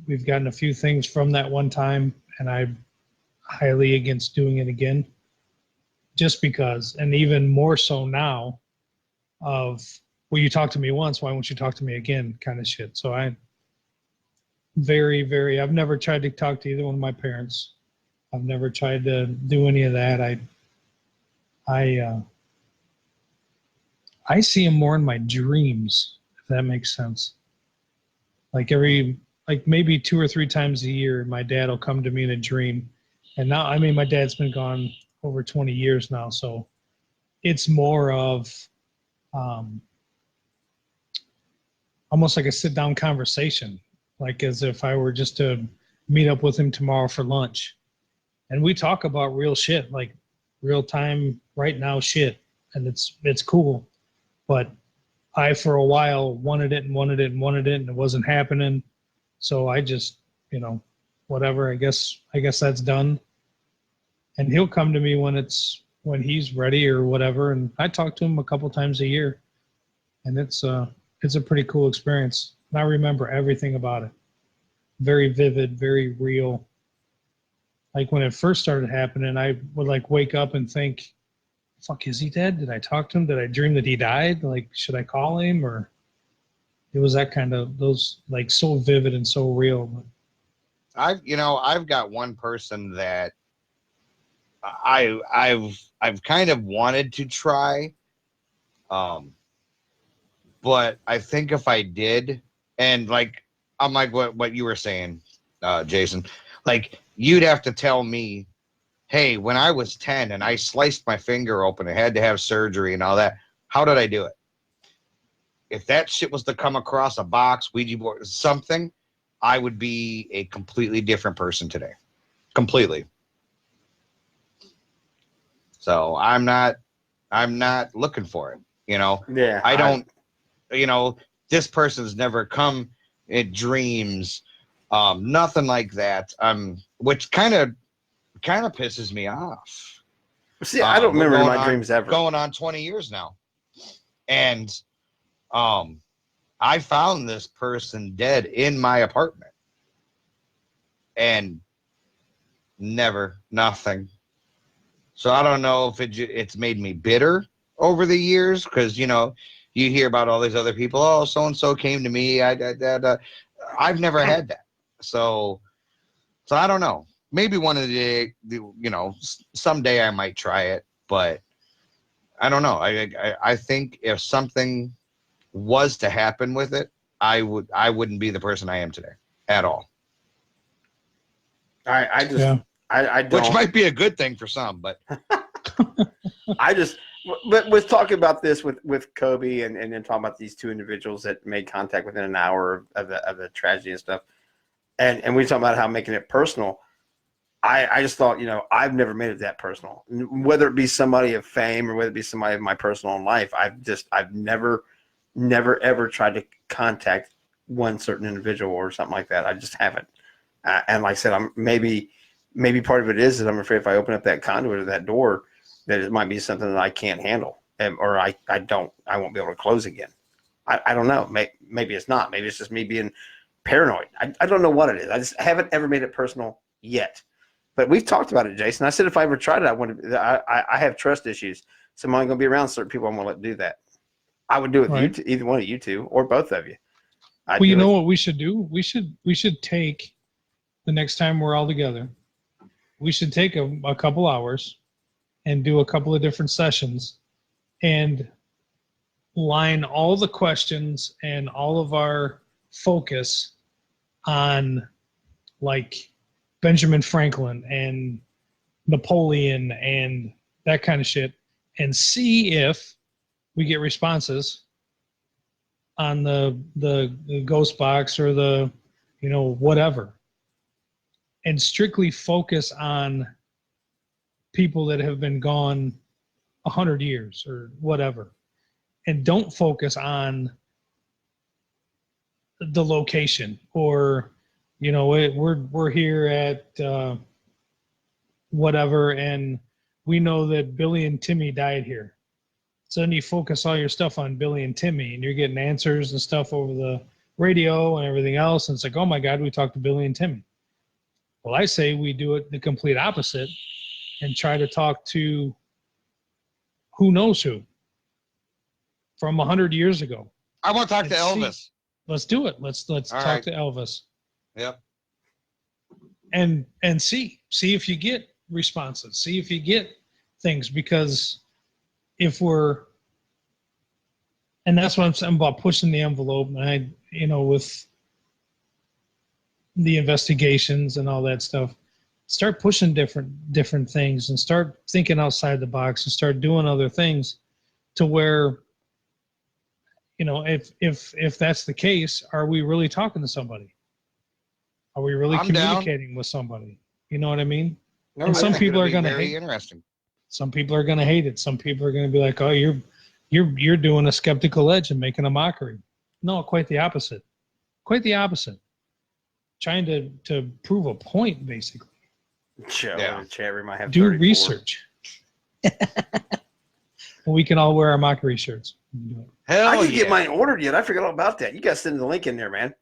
We've gotten a few things from that one time, and I'm highly against doing it again. Just because, and even more so now, of, well, you talked to me once, why won't you talk to me again, kind of shit. So I've never tried to talk to either one of my parents. I've never tried to do any of that. I see him more in my dreams, if that makes sense. Like maybe 2 or 3 times a year, my dad will come to me in a dream. And now, I mean, my dad's been gone over 20 years now, so it's more of almost like a sit-down conversation, like as if I were just to meet up with him tomorrow for lunch. And we talk about real shit, like real time, right now shit, and it's cool. But I, for a while, wanted it, and it wasn't happening. So I just, whatever, I guess that's done. And he'll come to me when he's ready or whatever. And I talk to him a couple times a year, and it's a pretty cool experience. And I remember everything about it. Very vivid, very real. Like when it first started happening, I would like wake up and think, fuck, is he dead? Did I talk to him? Did I dream that he died? Like, should I call him? Or it was that kind of, those like so vivid and so real. I've got one person that I've kind of wanted to try, but I think if I did, and like I'm like what you were saying, Jason, like you'd have to tell me, hey, when I was 10 and I sliced my finger open, I had to have surgery and all that, how did I do it? If that shit was to come across a box, Ouija board, something, I would be a completely different person today. Completely. So I'm not looking for it, Yeah. I don't, this person's never come in dreams, nothing like that. Which kind of pisses me off. See, I don't remember my dreams ever. Going on 20 years now. And I found this person dead in my apartment. And nothing. So I don't know if it's made me bitter over the years, because, you hear about all these other people. Oh, so-and-so came to me. I've never had that. So I don't know. Maybe one of the someday I might try it, but I don't know. I think if something was to happen with it, I wouldn't be the person I am today at all. I don't. Which might be a good thing for some, but I But we're talking about this with Kobe and then talking about these two individuals that made contact within an hour of the tragedy and stuff. And we talk about how making it personal. I just thought, I've never made it that personal. Whether it be somebody of fame or whether it be somebody of my personal life, I've never ever tried to contact one certain individual or something like that. I just haven't. And like I said, maybe part of it is that I'm afraid if I open up that conduit or that door, that it might be something that I can't handle, or I won't be able to close again. I don't know. Maybe it's not. Maybe it's just me being paranoid. I don't know what it is. I just haven't ever made it personal yet. But we've talked about it, Jason. I said if I ever tried it, I have trust issues. So I'm only going to be around certain people I'm going to let do that. I would do it with you, either one of you two or both of you. Well, you know what we should do? We should take the next time we're all together. We should take a couple hours and do a couple of different sessions and line all the questions and all of our focus on like Benjamin Franklin and Napoleon and that kind of shit, and see if we get responses on the ghost box or the whatever, and strictly focus on people that have been gone 100 years or whatever, and don't focus on the location or we're here at whatever, and we know that Billy and Timmy died here. So then you focus all your stuff on Billy and Timmy, and you're getting answers and stuff over the radio and everything else. And it's like, oh my God, we talked to Billy and Timmy. Well, I say we do it the complete opposite and try to talk to who knows who from 100 years ago. I want to talk to Elvis. Let's do it. Let's talk to Elvis. Yep. And see if you get responses. See if you get things, because if we're, and that's what I'm saying about pushing the envelope, and with the investigations and all that stuff, start pushing different things and start thinking outside the box and start doing other things to where, if that's the case, are we really talking to somebody? Are we really communicating with somebody? You know what I mean? No, and some people are going to hate. hate. Interesting. Some people are going to hate it. Some people are going to be like, "Oh, you're doing a skeptical edge and making a mockery." No, quite the opposite. Quite the opposite. Trying to prove a point, basically. Joe, Yeah. in the chat room, I have Do 34. research. Well, we can all wear our mockery shirts. Hell I didn't yeah. get mine ordered yet. I forgot all about that. You guys send the link in there, man.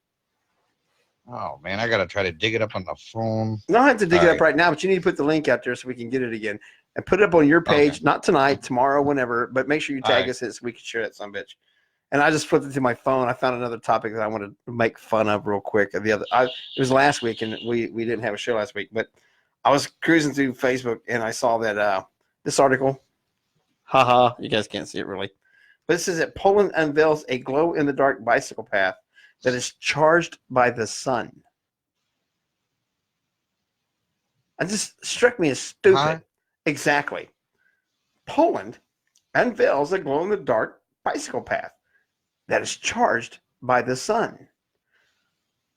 Oh man, I gotta try to dig it up on the phone. No, I have to dig it All up right now, but you need to put the link out there so we can get it again. And put it up on your page, Okay. not tonight, tomorrow, whenever, but make sure you tag All right. us in so we can share that sumbitch. And I just flipped it to my phone. I found another topic that I wanted to make fun of real quick. It was last week, and we didn't have a show last week, but I was cruising through Facebook, and I saw that this article. Haha, you guys can't see it really. But it says that Poland unveils a glow-in-the-dark bicycle path that is charged by the sun. It just struck me as stupid. Huh? Exactly. Poland unveils a glow-in-the-dark bicycle path that is charged by the sun.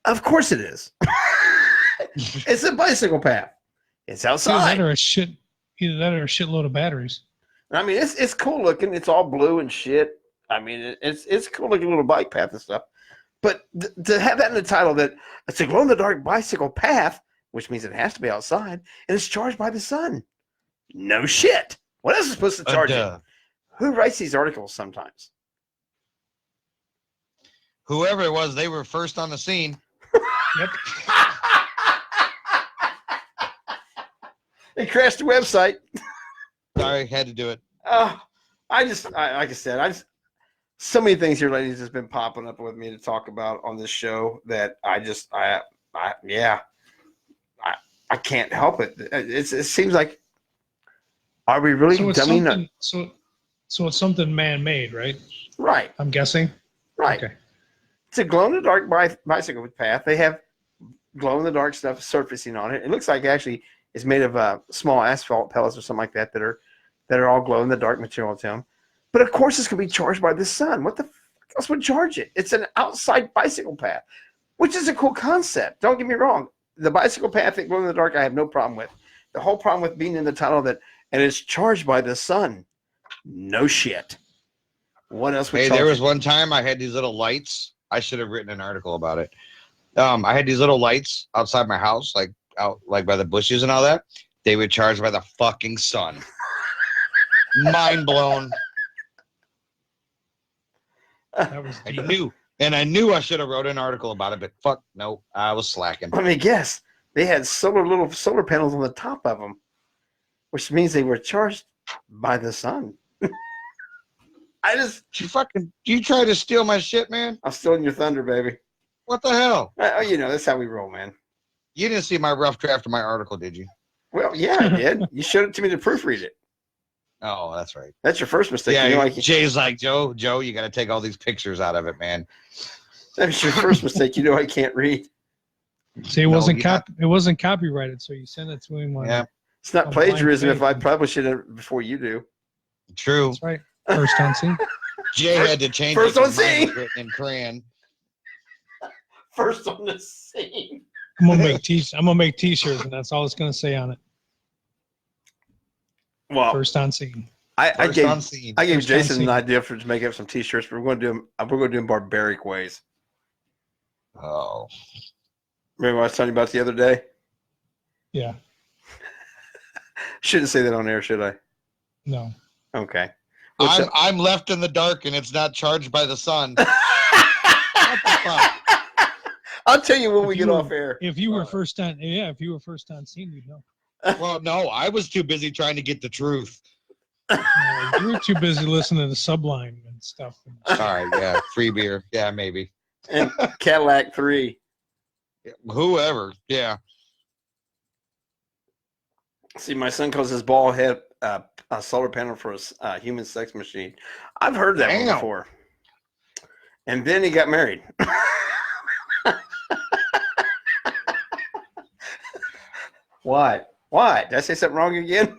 Of course it is. It's a bicycle path. It's Either outside. that or a shitload of batteries. I mean, it's cool looking. It's all blue and shit. I mean, it's cool looking little bike path and stuff. But to have that in the title that it's a glow-in-the-dark bicycle path, which means it has to be outside, and it's charged by the sun. No shit. What else is supposed to charge it? Who writes these articles sometimes? Whoever it was, they were first on the scene. Yep. They crashed the website. Sorry, had to do it. Like I said, so many things here, ladies, has been popping up with me to talk about on this show that I can't help it. It seems like, are we really dumbing up? So it's something man-made, right? Right, I'm guessing. right. Okay. It's a glow-in-the-dark bicycle path. They have glow-in-the-dark stuff surfacing on it. It looks like actually it's made of small asphalt pellets or something like that that are all glow in the dark material to them. But of course, it's going to be charged by the sun. What the fuck else would charge it? It's an outside bicycle path, which is a cool concept. Don't get me wrong. The bicycle path that glow in the dark, I have no problem with. The whole problem with being in the title of it, and it's charged by the sun. No shit. What else would Hey, charge there was it? one time I had these little lights. I should have written an article about it. I had these little lights outside my house, like out like by the bushes and all that. They would charge by the fucking sun. Mind blown. That was I deep. knew. And I knew I should have wrote an article about it, but fuck, no, I was slacking. Let me guess. They had little solar panels on the top of them, which means they were charged by the sun. You try to steal my shit, man? I'm stealing your thunder, baby. What the hell? That's how we roll, man. You didn't see my rough draft of my article, did you? Well, yeah, I did. You showed it to me to proofread it. Oh, that's right. That's your first mistake. Yeah, Jay's like, Joe, you got to take all these pictures out of it, man. That's your first mistake. You know I can't read. See, it wasn't copyrighted, so you send it to him. Yeah, It's not On plagiarism blind if I faith. publish it before you do. true. That's right. First on scene. Jay had to change first it on 'cause mine scene. was written in crayon. First on the scene. I'm gonna make t-shirts, and that's all it's gonna say on it. Well, First on scene. I First gave on scene. I gave First on Jason an scene. idea to make up some T-shirts, but we're going to do them. We're going to do them barbaric ways. Oh, Remember what I was telling you about the other day? Yeah. Shouldn't say that on air, should I? No. Okay. What's up? I'm left in the dark and it's not charged by the sun. What the fuck? I'll tell you when If we you get were- off air. If you were first on scene, you'd know. Well, no, I was too busy trying to get the truth. You were too busy listening to Sublime and stuff. All right, yeah, free beer, yeah, maybe. And Cadillac 3. Whoever, yeah. See, my son calls his ball head a solar panel for a human sex machine. I've heard that one Damn. before. And then he got married. Why? Why? Did I say something wrong again?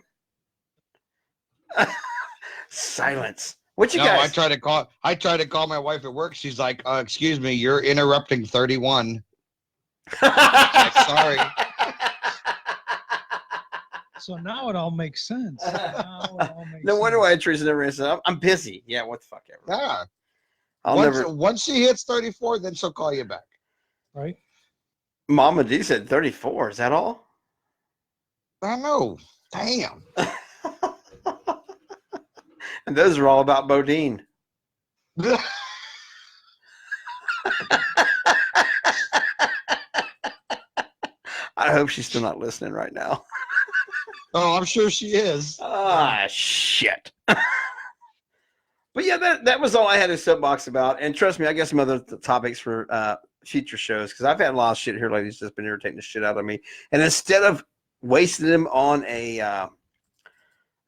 Silence. What you No, guys? I tried to call my wife at work. She's like, "Excuse me, you're interrupting 31." Sorry. So now it all makes sense. No wonder why Teresa never answered. I'm busy. Yeah, what the fuck ever. Yeah. I'll never. Once she hits 34, then she'll call you back. Right? Mama D said 34. Is that all? I know. Damn. And those are all about Bodine. I hope she's still not listening right now. Oh, I'm sure she is. Ah, shit. But yeah, that was all I had a soapbox about. And trust me, I got some other topics for future shows because I've had a lot of shit here lately that's just been irritating the shit out of me. And instead of wasting them on a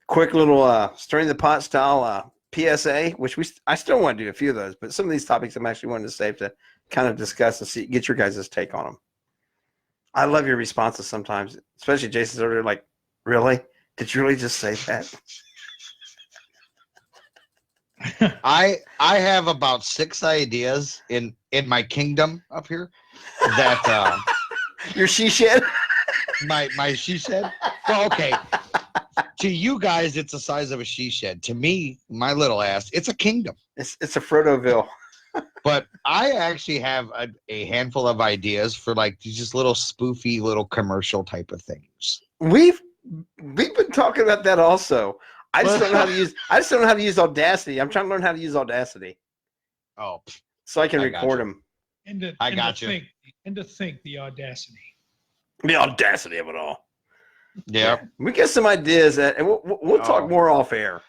quick little stirring the pot style PSA, which I still want to do a few of those, but some of these topics I'm actually wanting to save to kind of discuss and get your guys' take on them. I love your responses sometimes, especially Jason's earlier, like, really? Did you really just say that? I have about 6 ideas in my kingdom up here that Your she shed? my she shed. Well, okay. To you guys, it's the size of a she shed. To me, my little ass, it's a kingdom. It's a Frodo-ville. But I actually have a handful of ideas for like these just little spoofy little commercial type of things. We've been talking about that also. I just don't know how to use. I just don't know how to use Audacity. I'm trying to learn how to use Audacity Oh, so I can I got record you. them. I got you. To think the audacity. The audacity of it all. yeah. We get some ideas, and we'll talk Oh. more off air.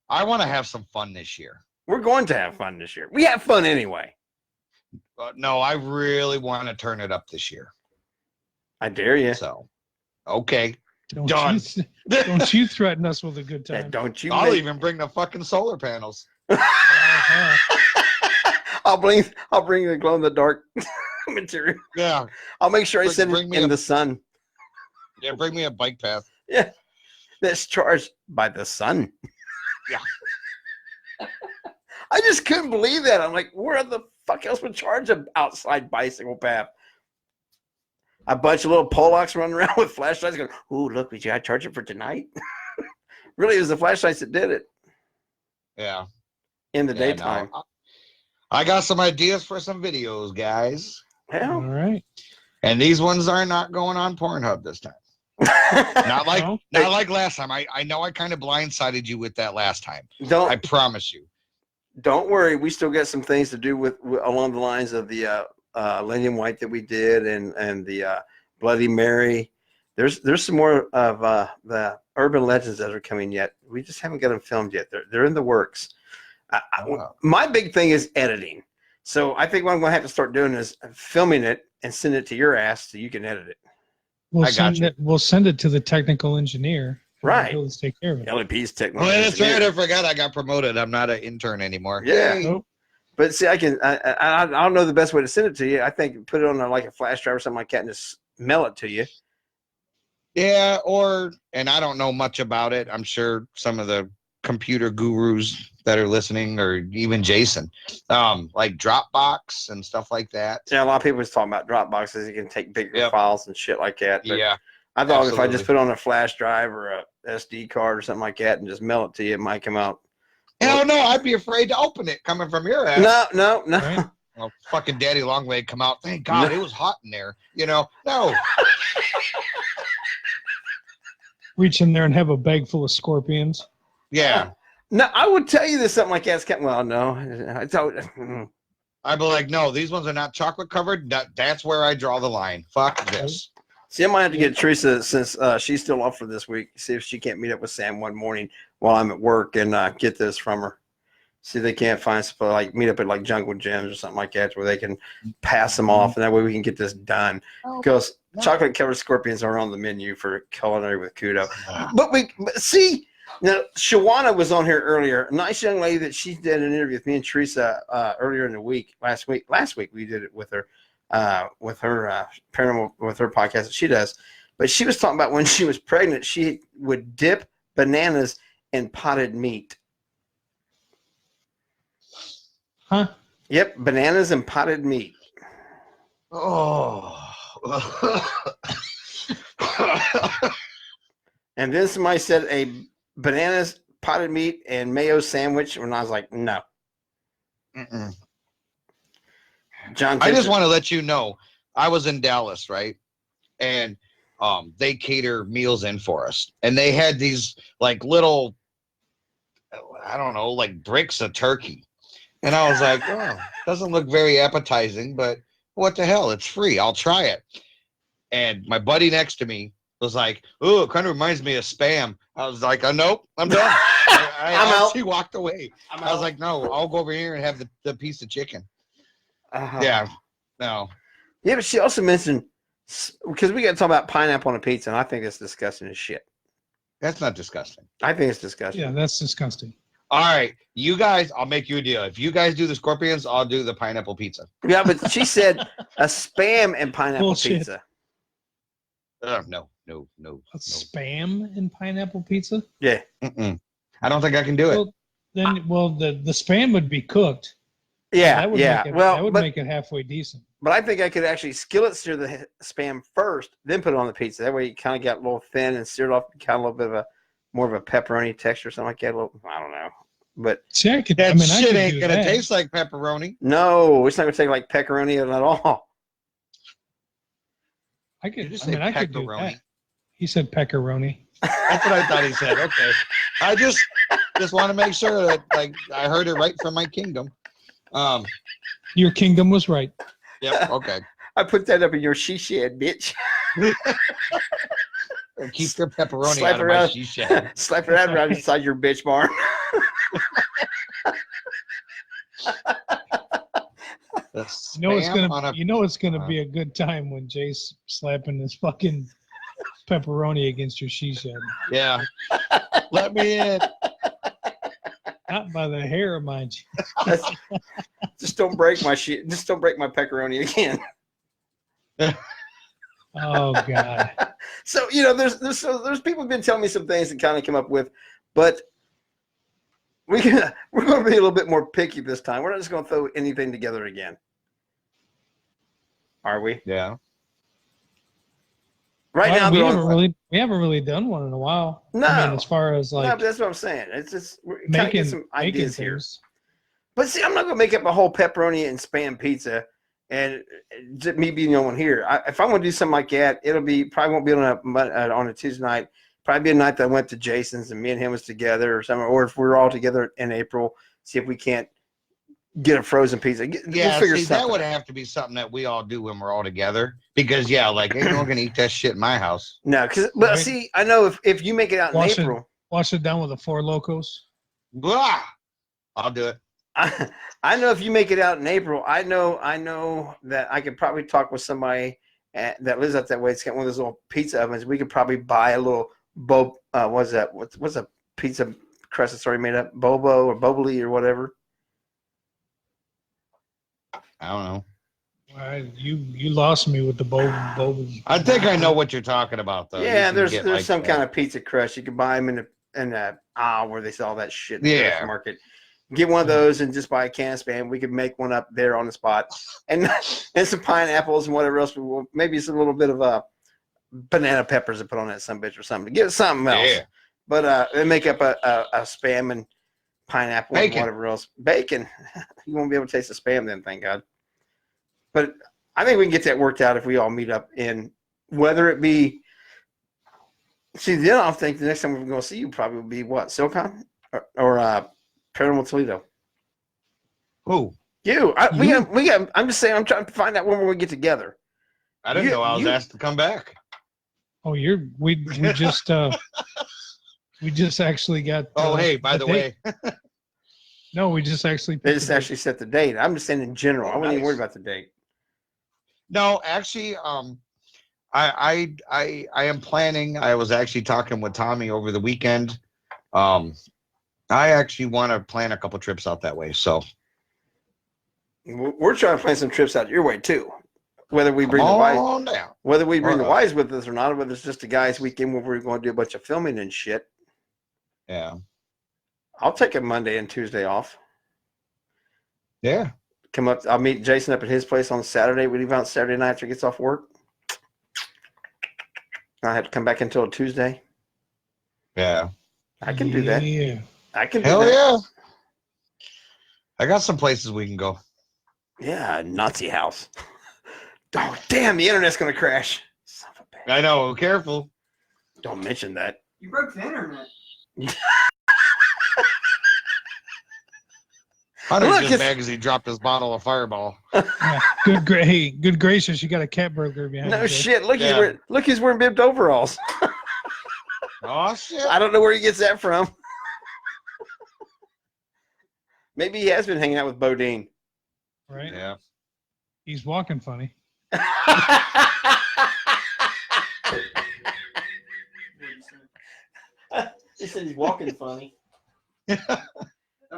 I want to have some fun this year. We're going to have fun this year. We have fun anyway. No, I really want to turn it up this year. I dare you. So, okay. Don't Done. don't you threaten us with a good Yeah, time. don't you? I'll make- even bring the fucking solar panels. Uh-huh. I'll bring the glow in the dark material. Yeah. I'll make sure I send Bring it me in a- the sun. Yeah, bring me a bike path. that's charged by the sun. Yeah. I just couldn't believe that. I'm like, where the fuck else would charge an outside bicycle path? A bunch of little Polacks running around with flashlights going, ooh, look, we got to charge it for tonight. Really, it was the flashlights that did it Yeah. in the Yeah, daytime. no, I got some ideas for some videos, guys. All Hell. right. And these ones are not going on Pornhub this time. Not like No? not like last time. I know I kind of blindsided you with that last time. Don't I promise you. don't worry. We still got some things to do with along the lines of the Lillian White that we did and the Bloody Mary. There's some more of the urban legends that are coming yet. We just haven't got them filmed yet. They're in the works. My big thing is editing. So I think what I'm going to have to start doing is filming it and send it to your ass so you can edit it. We'll I got send you. it. We'll send it to the technical engineer. Right. He'll just take care of it. LEP's Oh, technical. that's right. engineer. I forgot I got promoted. I'm not an intern anymore. Yeah. Yay. Nope. But see, I don't know the best way to send it to you. I think put it on like a flash drive or something like that and just mail it to you. Yeah, and I don't know much about it. I'm sure some of the computer gurus that are listening, or even Jason, like Dropbox and stuff like that. Yeah, a lot of people was talking about Dropboxes. You can take bigger Yep. files and shit like that. But Yeah. I thought if I absolutely. just put it on a flash drive or a SD card or something like that and just mail it to you, it might come out. Hell no, I'd be afraid to open it coming from your ass. No. Right. Well, fucking Daddy Longleg come out. Thank God it was hot in there. No. Reach in there and have a bag full of scorpions. Yeah. No, I would tell you that something like that's well, no. I told, I'd be like, no, these ones are not chocolate covered. That's where I draw the line. Fuck this. see, I might have to get Teresa since she's still off for this week. See if she can't meet up with Sam one morning while I'm at work and get this from her. See if they can't find like meet up at like Jungle Gyms or something like that where they can pass them off, and that way we can get this done. Because chocolate covered scorpions are on the menu for Culinary with Kudo. But see, now Shawana was on here earlier. A nice young lady that she did an interview with me and Teresa earlier in the week. Last week we did it with her paranormal with her podcast that she does. But she was talking about when she was pregnant, she would dip bananas in potted meat. Huh? Yep, bananas and potted meat. Oh. And then somebody said a bananas, potted meat, and mayo sandwich, and I was like, no. Mm-mm. John, I just want to let you know, I was in Dallas, right? And they cater meals in for us. And they had these like little, I don't know, like bricks of turkey. And I was like, oh, doesn't look very appetizing, but what the hell? It's free. I'll try it. And my buddy next to me was like, oh, it kind of reminds me of Spam. I was like, oh, nope, I'm done. I I'm out. actually walked away. I was like, no, I'll go over here and have the piece of chicken. Yeah, no. Yeah, but she also mentioned, because we got to talk about pineapple on a pizza, and I think it's disgusting as shit. That's not disgusting. I think it's disgusting. Yeah, that's disgusting. All right, you guys, I'll make you a deal. If you guys do the scorpions, I'll do the pineapple pizza. Yeah, but she said a Spam and pineapple Bullshit. pizza. No. A spam in pineapple pizza? Yeah. Mm-mm. I don't think I can do it. Well, then, the spam would be cooked. Yeah, That would yeah. Make it, Well, that would but, make it halfway decent. but I think I could actually skillet sear the Spam first, then put it on the pizza. That way you kind of got a little thin and seared off, kind of a little bit of more of a pepperoni texture or something like that. A little, I don't know. But See, I could. That I mean, I shit could ain't do gonna that. taste like pepperoni. no, it's not going to taste like pepperoni at all. I Did could. you I say mean, I could do pepperoni? that. He said pepperoni. That's what I thought he said. Okay, I just want to make sure that like I heard it right from my kingdom. Your kingdom was right. Yep. Okay. I put that up in your she shed, bitch. Keep your pepperoni Slap out of it my out. she-shed. Slap it out right inside your bitch barn. The You know it's spam gonna. on a- You know it's gonna be a good time when Jay's slapping his fucking pepperoni against your she shed. Yeah. Let me in. Not by the hair, mind you. Just don't break my shit. Just don't break my pepperoni again. Oh God. So there's people who've been telling me some things to kind of come up with, but we're going to be a little bit more picky this time. We're not just going to throw anything together again. Are we? Yeah. Right Well, now, we haven't really done one in a while. No. I mean, as far as no, like but that's what I'm saying. It's just we're trying to making get some ideas here. things. But see, I'm not going to make up a whole pepperoni and spam pizza, and just me being the only one here. If I'm going to do something like that, probably won't be on a Tuesday night. Probably be a night that I went to Jason's and me and him was together or something. Or if we're all together in April, see if we can't get a frozen pizza. Yeah, we'll figure see, that something would out. have to be something that we all do when we're all together. Because like ain't no one gonna eat that shit in my house. No, but Right. see, I know if you make it out in Wash April, Wash it down with the Four Locos. Blah! I'll do it. I know if you make it out in April, I know that I could probably talk with somebody that lives up that way. It's got one of those little pizza ovens. We could probably buy a little what's that? What's a pizza crust that's already made up? Bobo or Boboli or whatever. I don't know. You lost me with the boba. I think I know what you're talking about, though. Yeah, You can there's get, like, some kind of pizza crust. You can buy them in the aisle where they sell that shit in the Yeah. grocery market. Get one of those and just buy a can of Spam. We could make one up there on the spot, and some pineapples and whatever else. Maybe some little bit of banana peppers to put on that some bitch or something. Get something else. Yeah. But and make up a Spam and pineapple Bacon. and whatever else. Bacon. You won't be able to taste the Spam then, thank God. But I think we can get that worked out if we all meet up in whether it be. See, then I think the next time we're going to see you probably will be what, Silicon or Paranormal Toledo. Who? You, we got. I'm just saying. I'm trying to find out when we get together. I didn't know I was asked to come back. Oh, we just we just actually got. Oh, hey, by the way. No, we just actually. They just actually set the date. I'm just saying in general. I wasn't even worried about the date. No, actually, I am planning. I was actually talking with Tommy over the weekend. I actually want to plan a couple trips out that way. So We're trying to plan some trips out your way too. Whether we bring the wives, whether we bring the wives with us or not, or whether it's just a guys' weekend where we're going to do a bunch of filming and shit. Yeah. I'll take a Monday and Tuesday off. Yeah. Come up. I'll meet Jason up at his place on Saturday. We leave out Saturday night after he gets off work. I have to come back until Tuesday. Yeah. I can do that. Yeah. I can do Hell that. yeah. I got some places we can go. Yeah, Nazi house. Oh, damn, the internet's going to crash. Son of a bitch. I know. Careful. Don't mention that. You broke the internet. Hunter's Look, just it's- mad because he dropped his bottle of Fireball. Yeah. Hey, good gracious, you got a cat burglar behind No you. shit. Look, Yeah. he's wearing bibbed overalls. Oh, shit. I don't know where he gets that from. Maybe he has been hanging out with Bodine. Right? Yeah. He's walking funny. He said he's walking funny. That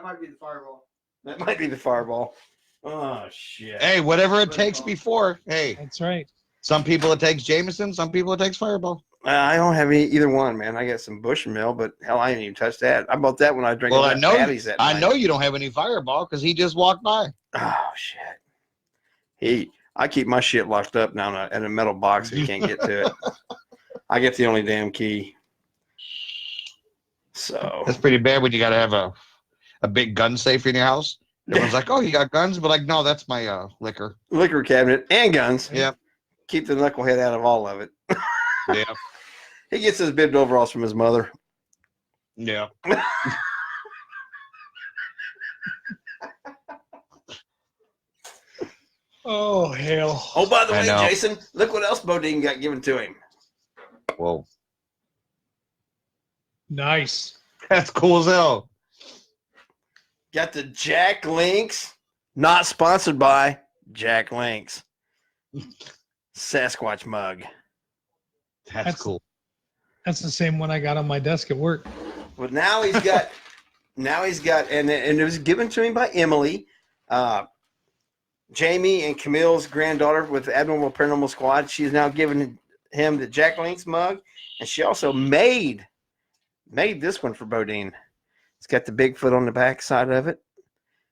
might be the fireball. That might be the fireball. Oh shit. Hey, whatever it takes before. Hey, That's right. some people it takes Jameson, some people it takes Fireball. I don't have either one, man. I got some Bushmill, but hell, I didn't even touch that. I bought that when I drank. Well, all I that know, Patty's that I night. know you don't have any Fireball because he just walked by. Oh shit. I keep my shit locked up now in a metal box. So you can't get to it. I get the only damn key. So That's pretty bad when you got to have a big gun safe in your house. Everyone's like, "Oh, you got guns?" But like, no, that's my liquor. liquor cabinet and guns. Yeah. Keep the knucklehead out of all of it. Yeah. He gets his bibbed overalls from his mother. Yeah. Oh hell. Oh, by the I way, know. Jason, look what else Bodine got given to him. Whoa. Nice. That's cool as hell. Got the Jack Links, not sponsored by Jack Links. Sasquatch mug. That's cool. That's the same one I got on my desk at work. But now he's got, and it was given to him by Emily, Jamie and Camille's granddaughter with Abnormal Paranormal Squad. She's now given him the Jack Link's mug, and she also made this one for Bodine. It's got the Bigfoot on the back side of it,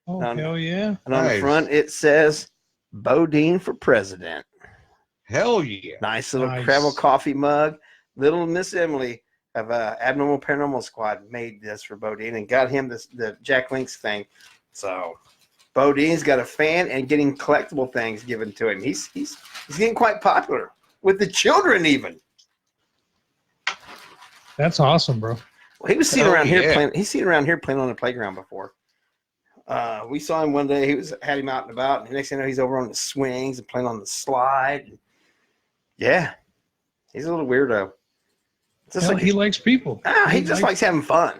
Oh, Um, hell yeah. and on the Nice. front it says Bodine for President. Hell yeah. Nice little Nice. travel coffee mug. Little Miss Emily of Abnormal Paranormal Squad made this for Bodine and got him the Jack Link's thing. So Bodine's got a fan and getting collectible things given to him. He's getting quite popular with the children even. That's awesome, bro. Well, he was seen Oh, around here yeah. playing. He's seen around here playing on the playground before. We saw him one day. Had him out and about, and the next thing you know, he's over on the swings and playing on the slide. Yeah, he's a little weirdo. Just Hell, like he likes people. he just likes having fun.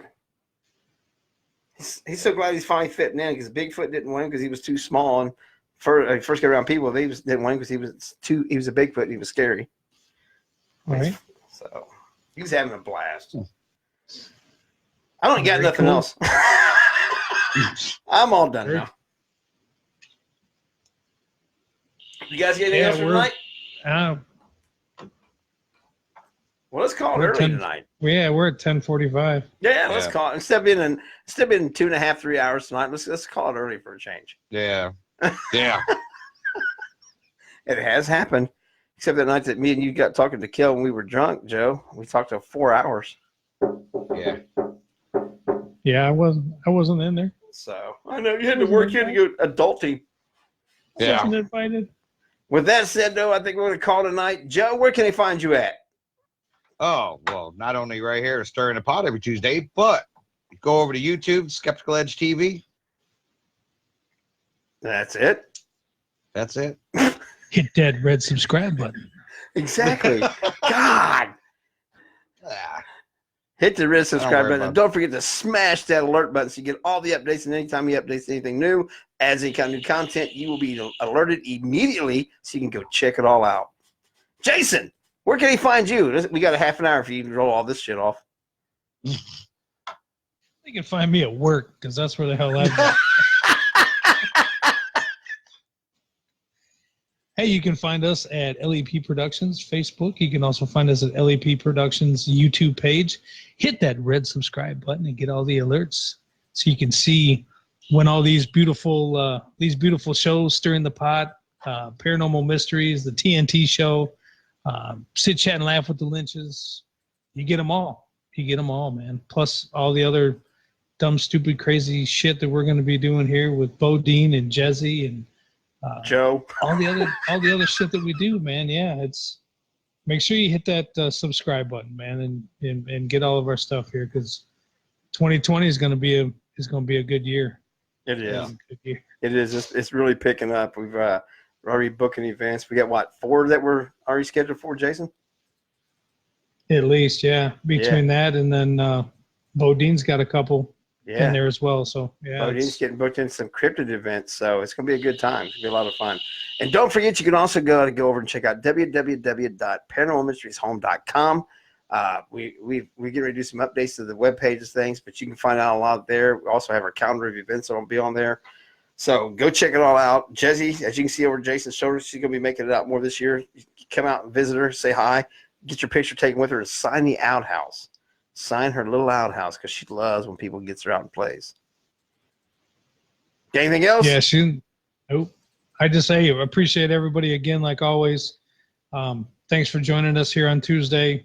He's so glad he's finally fitting in because Bigfoot didn't want him because he was too small. And first got around people, they didn't want him because he was a Bigfoot and he was scary. Right. So he was having a blast. I don't got Very nothing cool. else. I'm all done Very- now. You guys get anything Yeah, else for we're- tonight? Uh, Well, let's call it we're early 10 tonight. yeah, we're at 10:45. Yeah, let's Yeah. call it. Instead of being 2.5, 3 hours tonight, let's call it early for a change. Yeah. Yeah. It has happened. Except that night that me and you got talking to Kel when we were drunk, Joe. We talked to 4 hours. Yeah. Yeah, I wasn't in there. So I know you had to work. You had to go adulting. Yeah. Wasn't invited. With that said, though, I think we're going to call tonight. Joe, where can they find you at? Oh, well, not only right here at Stirring the Pot every Tuesday, but go over to YouTube, Skeptical Edge TV. That's it. That's it. Hit that red subscribe button. Exactly. God. Ah, Hit the red subscribe worry button. about And don't forget to smash that alert button so you get all the updates. And anytime he updates anything new, adds any kind of new content, you will be alerted immediately so you can go check it all out. Jason, where can he find you? We got a half an hour for you to roll all this shit off. You can find me at work because that's where the hell I'm at. Hey, you can find us at LEP Productions Facebook. You can also find us at LEP Productions YouTube page. Hit that red subscribe button and get all the alerts so you can see when all these beautiful shows, Stirring the Pot, Paranormal Mysteries, the TNT show, Sit, Chat, and Laugh with the Lynches. You get them all. You get them all, man. Plus all the other dumb, stupid, crazy shit that we're going to be doing here with Bodine and Jesse and Joe. all the other shit that we do, man. Yeah, it's make sure you hit that subscribe button, man, and get all of our stuff here because 2020 is going to be a good year. It is. Yeah, good year. It is. It's really picking up. We're already booking events. We got what, 4 that we're already scheduled for, Jason? At least, yeah. Between that and then Bodine's got a couple in there as well. So yeah, Bodine's getting booked in some cryptid events, so it's going to be a good time. It's going to be a lot of fun. And don't forget, you can also go over and check out www.paranormalmysterieshome.com. We get ready to do some updates to the web pages, things, but you can find out a lot there. We also have our calendar of events that will be on there. So go check it all out. Jesse, as you can see over Jason's shoulder, she's going to be making it out more this year. You come out and visit her, say hi, get your picture taken with her, and sign the outhouse. Sign her little outhouse because she loves when people gets her out and plays. Got anything else? yeah. Nope. I just say appreciate everybody again, like always. Thanks for joining us here on Tuesday,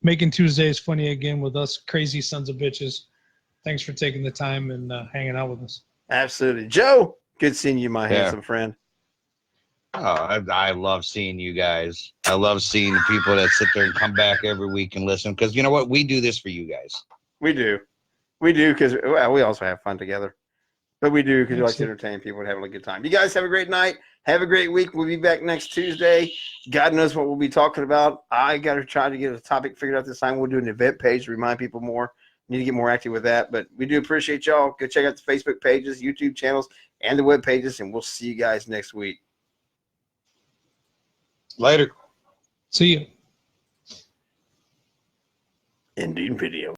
making Tuesdays funny again with us crazy sons of bitches. Thanks for taking the time and hanging out with us. Absolutely. Joe, good seeing you, my Yeah. handsome friend. Oh, I love seeing you guys. I love seeing the people that sit there and come back every week and listen. Because you know what? We do this for you guys. We do. We do because we also have fun together. But we do because we like to Absolutely. entertain people and have a good time. You guys have a great night. Have a great week. We'll be back next Tuesday. God knows what we'll be talking about. I got to try to get a topic figured out this time. We'll do an event page to remind people more. Need to get more active with that. But we do appreciate y'all. Go check out the Facebook pages, YouTube channels, and the web pages. And we'll see you guys next week. Later. See you. Ending video.